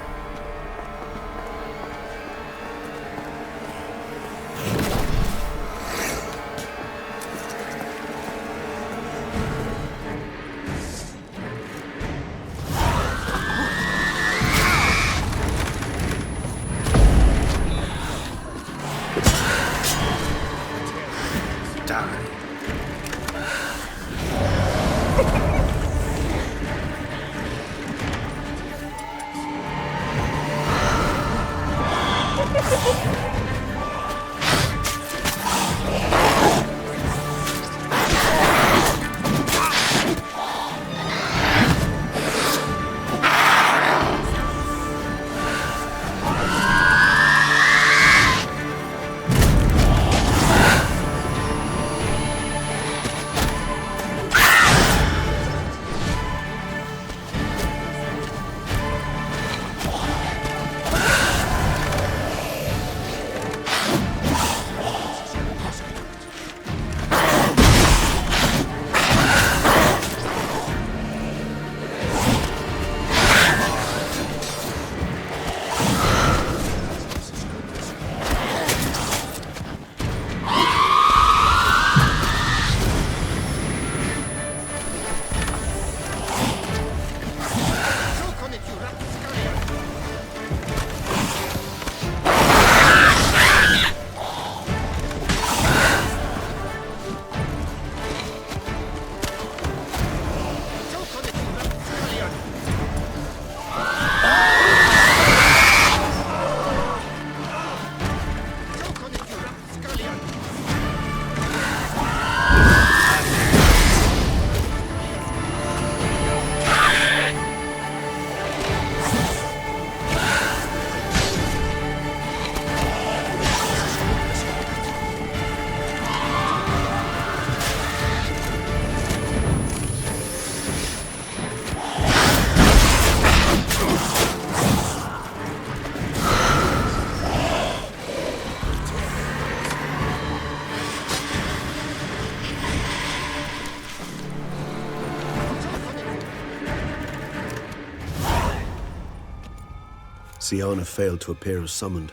Syanna failed to appear as summoned.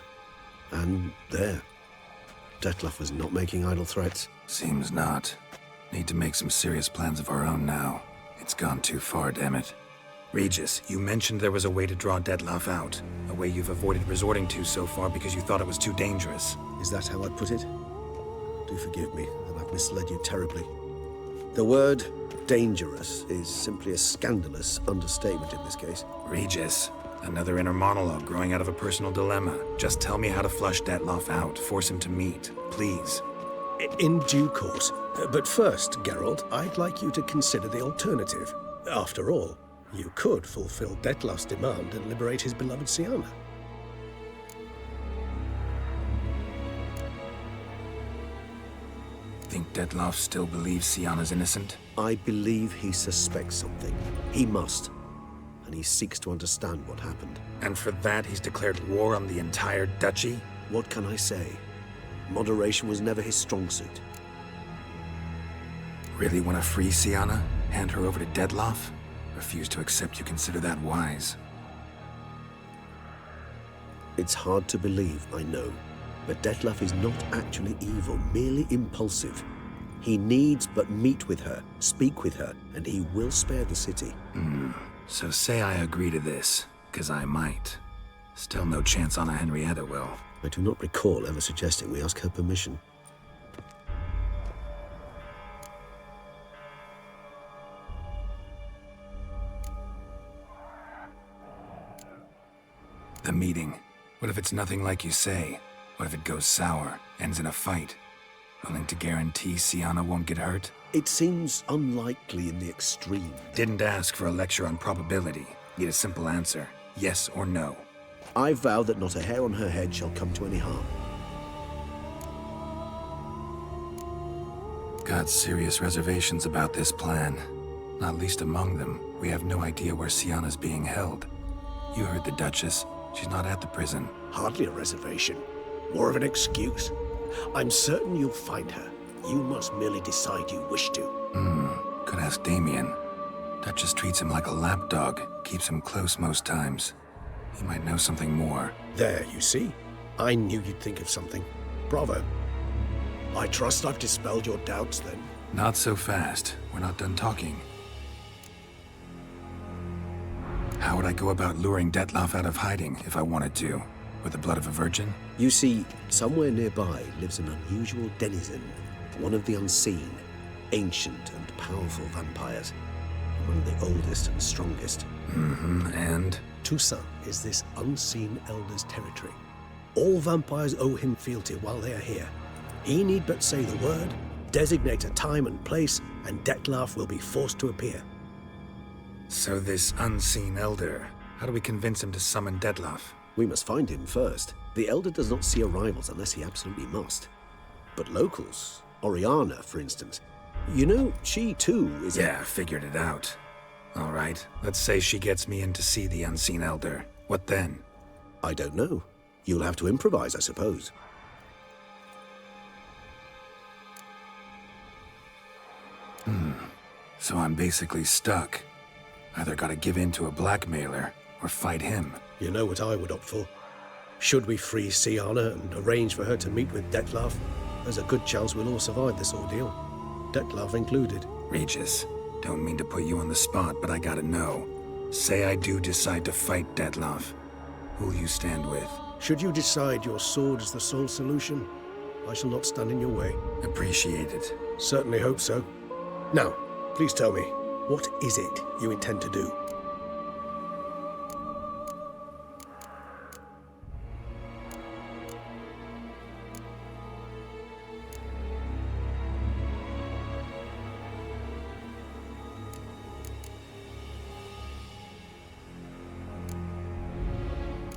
And there. Dettlaff was not making idle threats. Seems not. Need to make some serious plans of our own now. It's gone too far, damn it. Regis, you mentioned there was a way to draw Dettlaff out. A way you've avoided resorting to so far because you thought it was too dangerous. Is that how I'd put it? Do forgive me that I've misled you terribly. The word dangerous is simply a scandalous understatement in this case. Regis, another inner monologue growing out of a personal dilemma. Just tell me how to flush Dettlaff out. Force him to meet, please. In due course. But first, Geralt, I'd like you to consider the alternative. After all, you could fulfill Dettlaff's demand and liberate his beloved Syanna. Think Dettlaff still believes Syanna's innocent? I believe he suspects something. He must. And he seeks to understand what happened. And for that, he's declared war on the entire duchy? What can I say? Moderation was never his strong suit. Really want to free Syanna? Hand her over to Dettlaff? Refuse to accept you consider that wise. It's hard to believe, I know. But Dettlaff is not actually evil, merely impulsive. He needs but meet with her, speak with her, and he will spare the city. So say I agree to this, 'cause I might. Still no chance Anna Henrietta will. I do not recall ever suggesting we ask her permission. The meeting. What if it's nothing like you say? What if it goes sour, ends in a fight? Willing to guarantee Syanna won't get hurt? It seems unlikely in the extreme. Didn't ask for a lecture on probability. Need a simple answer. Yes or no. I vow that not a hair on her head shall come to any harm. Got serious reservations about this plan. Not least among them, we have no idea where Syanna's being held. You heard the Duchess. She's not at the prison. Hardly a reservation. More of an excuse. I'm certain you'll find her. You must merely decide you wish to. Could ask Damien. Duchess treats him like a lapdog, keeps him close most times. He might know something more. There, you see? I knew you'd think of something. Bravo. I trust I've dispelled your doubts, then. Not so fast. We're not done talking. How would I go about luring Dettlaff out of hiding if I wanted to? With the blood of a virgin? You see, somewhere nearby lives an unusual denizen, one of the unseen, ancient and powerful vampires. One of the oldest and strongest. And? Toussaint is this unseen elder's territory. All vampires owe him fealty while they are here. He need but say the word, designate a time and place, and Dettlaff will be forced to appear. So this unseen elder, how do we convince him to summon Dettlaff? We must find him first. The elder does not see arrivals unless he absolutely must. But locals, Oriana, for instance, you know, she too is Yeah, figured it out. All right, let's say she gets me in to see the unseen elder. What then? I don't know. You'll have to improvise, I suppose. So I'm basically stuck. Either gotta give in to a blackmailer, or fight him. You know what I would opt for. Should we free Syanna and arrange for her to meet with Dettlaff, there's a good chance we'll all survive this ordeal. Dettlaff included. Regis, don't mean to put you on the spot, but I gotta know. Say I do decide to fight Dettlaff. Who'll you stand with? Should you decide your sword is the sole solution, I shall not stand in your way. Appreciate it. Certainly hope so. Now, please tell me, what is it you intend to do?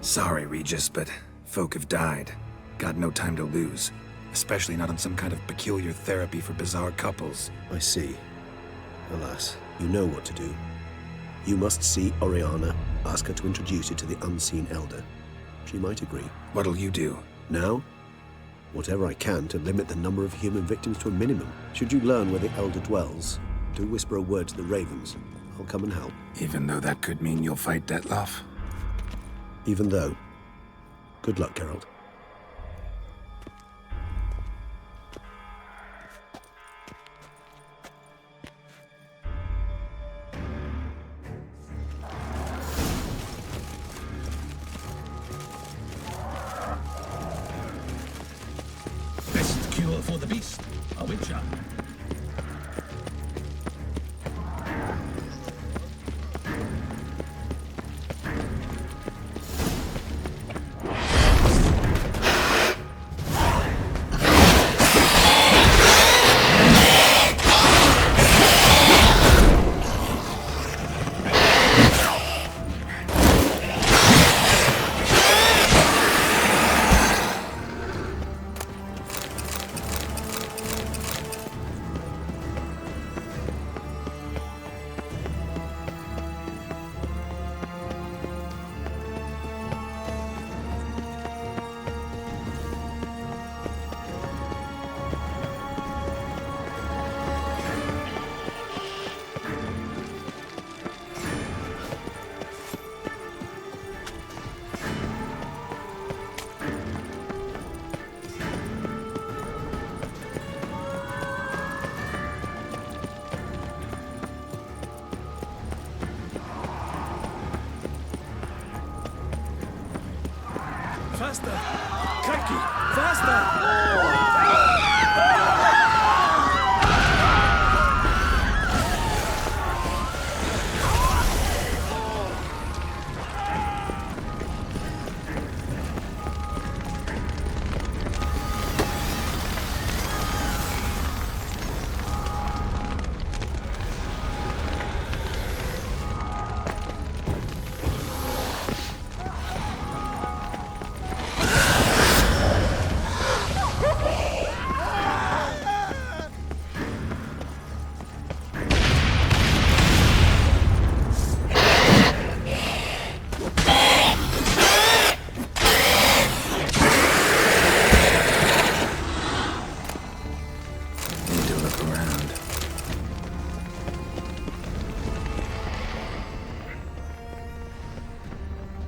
Sorry, Regis, but folk have died. Got no time to lose. Especially not on some kind of peculiar therapy for bizarre couples. I see. Alas, you know what to do. You must see Oriana, ask her to introduce you to the unseen elder. She might agree. What'll you do? Now? Whatever I can to limit the number of human victims to a minimum. Should you learn where the elder dwells, do whisper a word to the ravens. I'll come and help. Even though that could mean you'll fight Dettlaff? Even though. Good luck, Geralt. Best cure for the beast, a witcher. Faster! Crikey! Faster!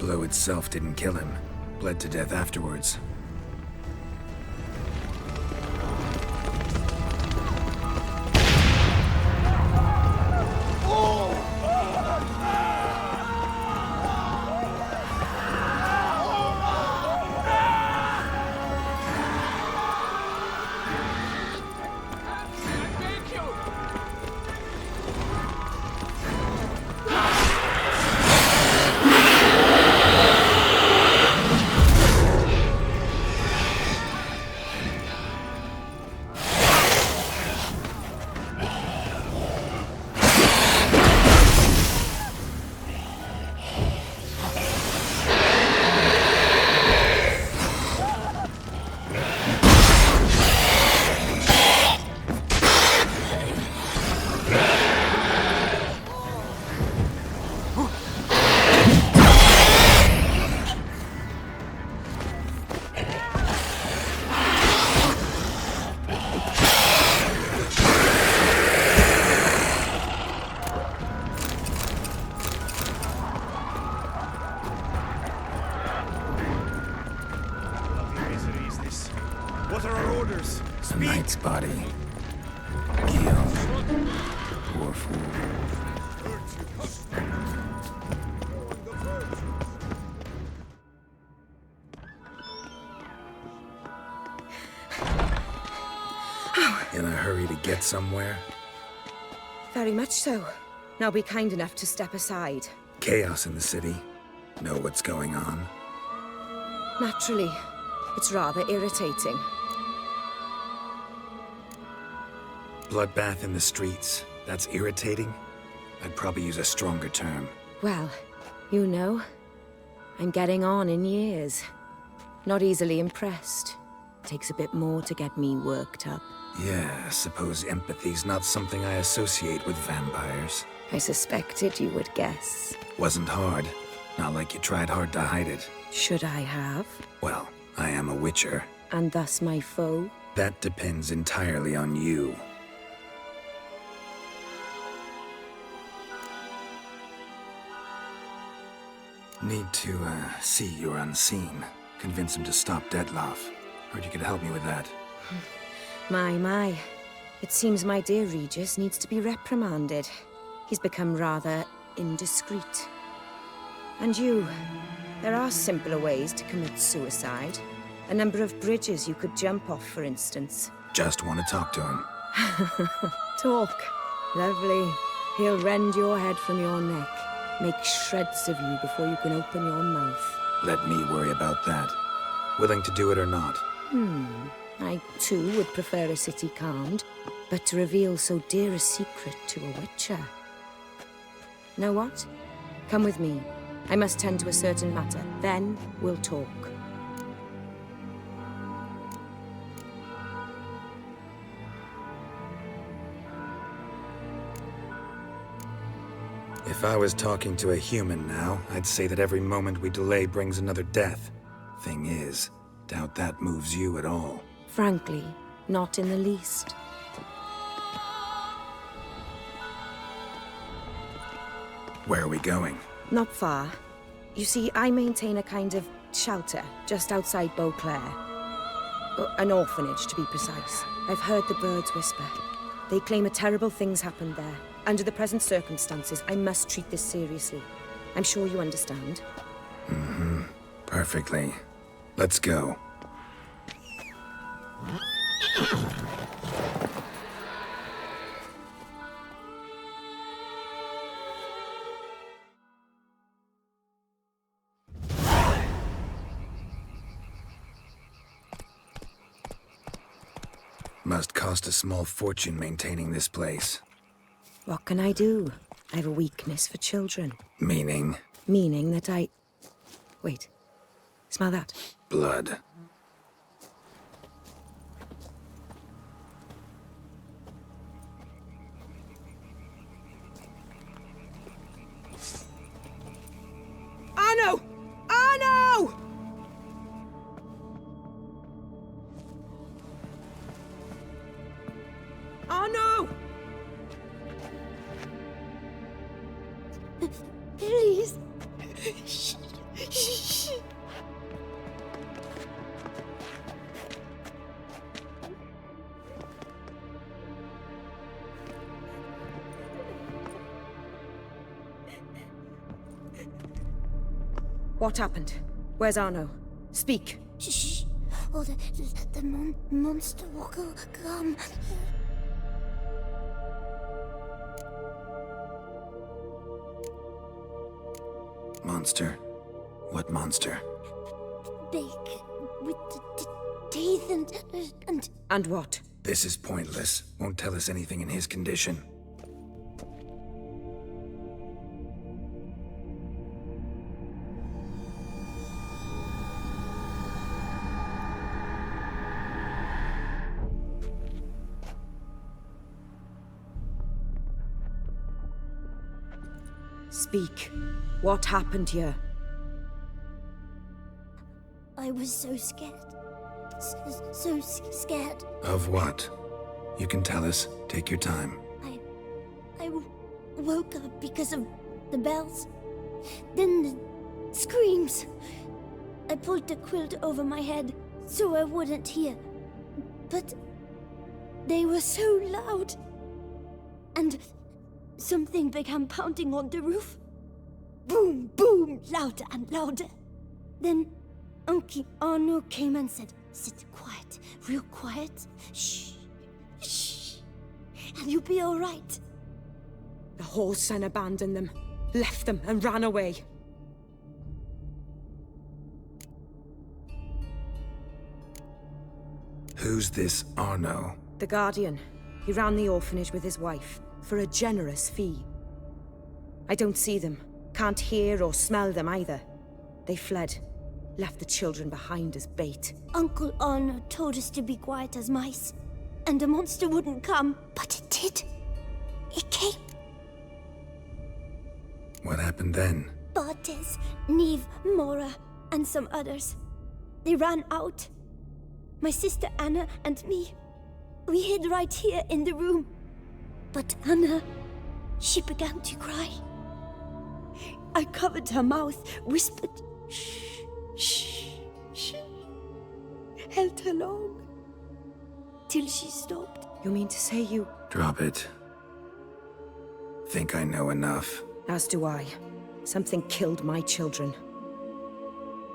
blow itself didn't kill him. Bled to death afterwards. What are our orders? A knight's body. Kill. Poor fool. In a hurry to get somewhere? Very much so. Now be kind enough to step aside. Chaos in the city. Know what's going on? Naturally. It's rather irritating. Bloodbath in the streets. That's irritating? I'd probably use a stronger term. Well, you know, I'm getting on in years. Not easily impressed. Takes a bit more to get me worked up. Yeah, I suppose empathy's not something I associate with vampires. I suspected you would guess. Wasn't hard. Not like you tried hard to hide it. Should I have? Well, I am a witcher. And thus my foe? That depends entirely on you. Need to, see you're unseen. Convince him to stop Detloff. Heard you could help me with that. My. It seems my dear Regis needs to be reprimanded. He's become rather indiscreet. And you, there are simpler ways to commit suicide. A number of bridges you could jump off, for instance. Just want to talk to him. Talk. Lovely. He'll rend your head from your neck. Make shreds of you before you can open your mouth. Let me worry about that. Willing to do it or not? I too would prefer a city calmed, but to reveal so dear a secret to a witcher. Know what? Come with me. I must tend to a certain matter. Then we'll talk. If I was talking to a human now, I'd say that every moment we delay brings another death. Thing is, doubt that moves you at all. Frankly, not in the least. Where are we going? Not far. You see, I maintain a kind of shelter just outside Beauclair. An orphanage, to be precise. I've heard the birds whisper. They claim a terrible thing's happened there. Under the present circumstances, I must treat this seriously. I'm sure you understand. Perfectly. Let's go. Must cost a small fortune maintaining this place. What can I do? I have a weakness for children. Meaning? Meaning that I... Wait. Smell that? Blood. Arno! Arno! Arno! Please. Shh. What happened? Where's Arno? Speak. Shh. Oh, the monster will come. Monster? What monster? Big, with the teeth and... And what? This is pointless. Won't tell us anything in his condition. Speak. What happened here? I was so scared. So scared. Of what? You can tell us. Take your time. I woke up because of the bells. Then the screams. I pulled the quilt over my head so I wouldn't hear. But they were so loud. And something began pounding on the roof. Boom, boom, louder and louder. Then Uncle Arno came and said, "Sit quiet, real quiet. Shh, shh, and you'll be all right." The whoreson abandoned them, left them and ran away. Who's this Arno? The Guardian. He ran the orphanage with his wife, for a generous fee. I don't see them, can't hear or smell them either. They fled, left the children behind as bait. Uncle Arno told us to be quiet as mice, and the monster wouldn't come, but it did. It came. What happened then? Bartes, Neve, Mora, and some others. They ran out. My sister Anna and me, we hid right here in the room. But Anna, she began to cry. I covered her mouth, whispered, "Shh, shh, shh," held her long, till she stopped. You mean to say you... Drop it. Think I know enough. As do I. Something killed my children.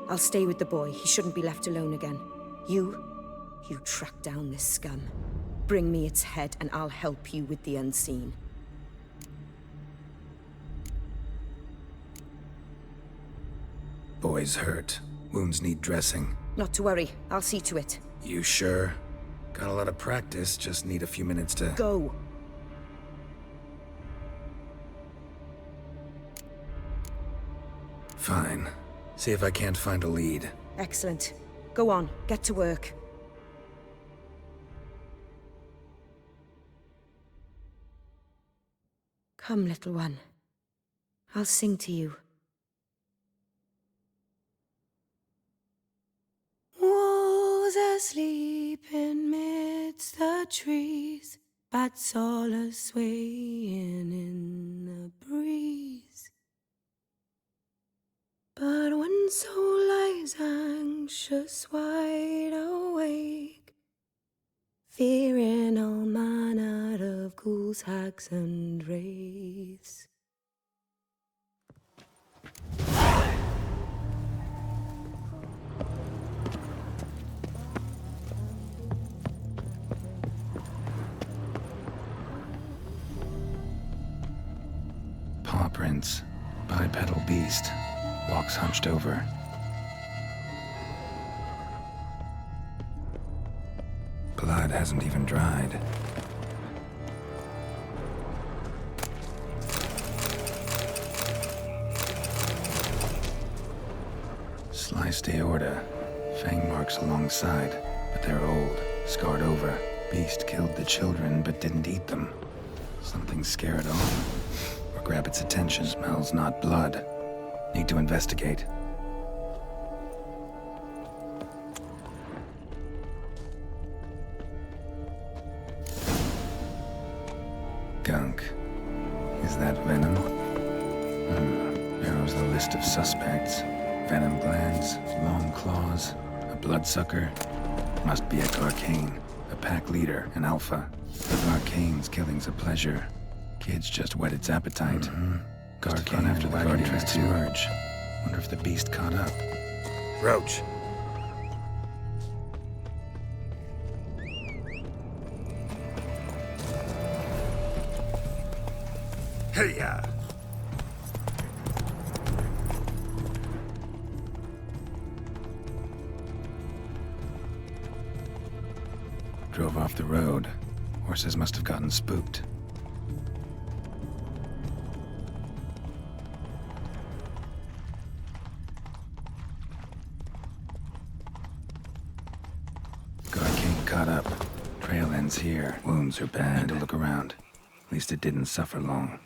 I'll stay with the boy. He shouldn't be left alone again. You track down this scum. Bring me its head and I'll help you with the unseen. Boy's hurt. Wounds need dressing. Not to worry. I'll see to it. You sure? Got a lot of practice, just need a few minutes to... Go! Fine. See if I can't find a lead. Excellent. Go on, get to work. Come, little one. I'll sing to you. Wolves asleep in midst the trees, bats all a-swaying in the breeze. But one soul lies anxious, wide awake, fearing all manner of ghouls, hags, and wraiths. Paw prints. Bipedal beast. Walks hunched over. Blood hasn't even dried. Sliced aorta. Fang marks alongside, but they're old, scarred over. Beast killed the children, but didn't eat them. Something scare it off, or grab its attention. Smells not blood. Need to investigate. Gunk. Is that venom? Narrows the list of suspects. Venom glands, long claws, a bloodsucker. Must be a Garcane, a pack leader, an alpha. The Garcane's killing's a pleasure. Kids just whet its appetite. Garcane after the Guardians to merge. Wonder if the beast caught up. Roach. Hey-ya! Drove off the road. Horses must have gotten spooked. Garcane caught up. Trail ends here. Wounds are bad. Need to look around. At least it didn't suffer long.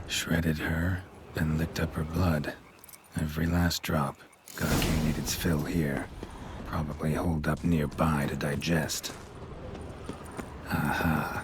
Shredded her, then licked up her blood. Every last drop. Garcane ate its fill here. Probably holed up nearby to digest. Aha.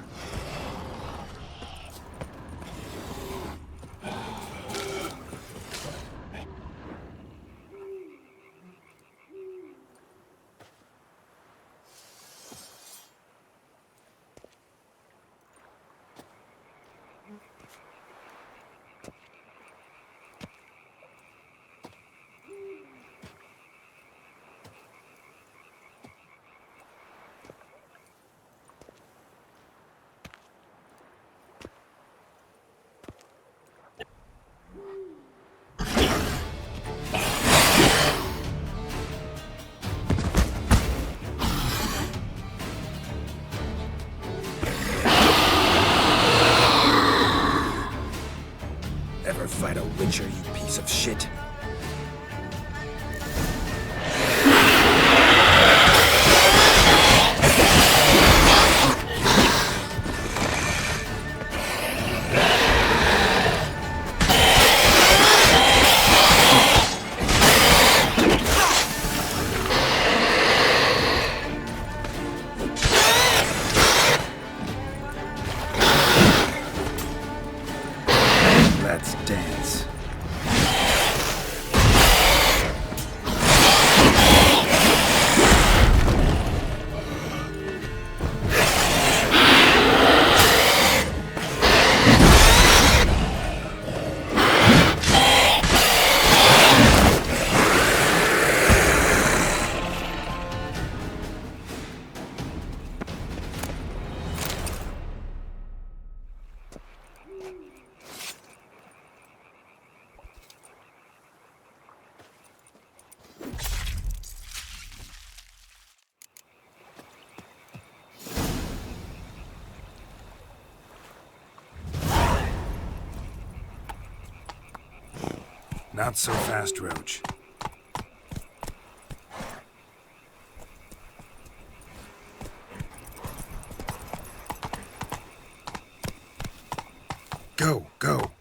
Ever fight a witcher, you piece of shit? Let's dance. Not so fast, Roach. Go, go.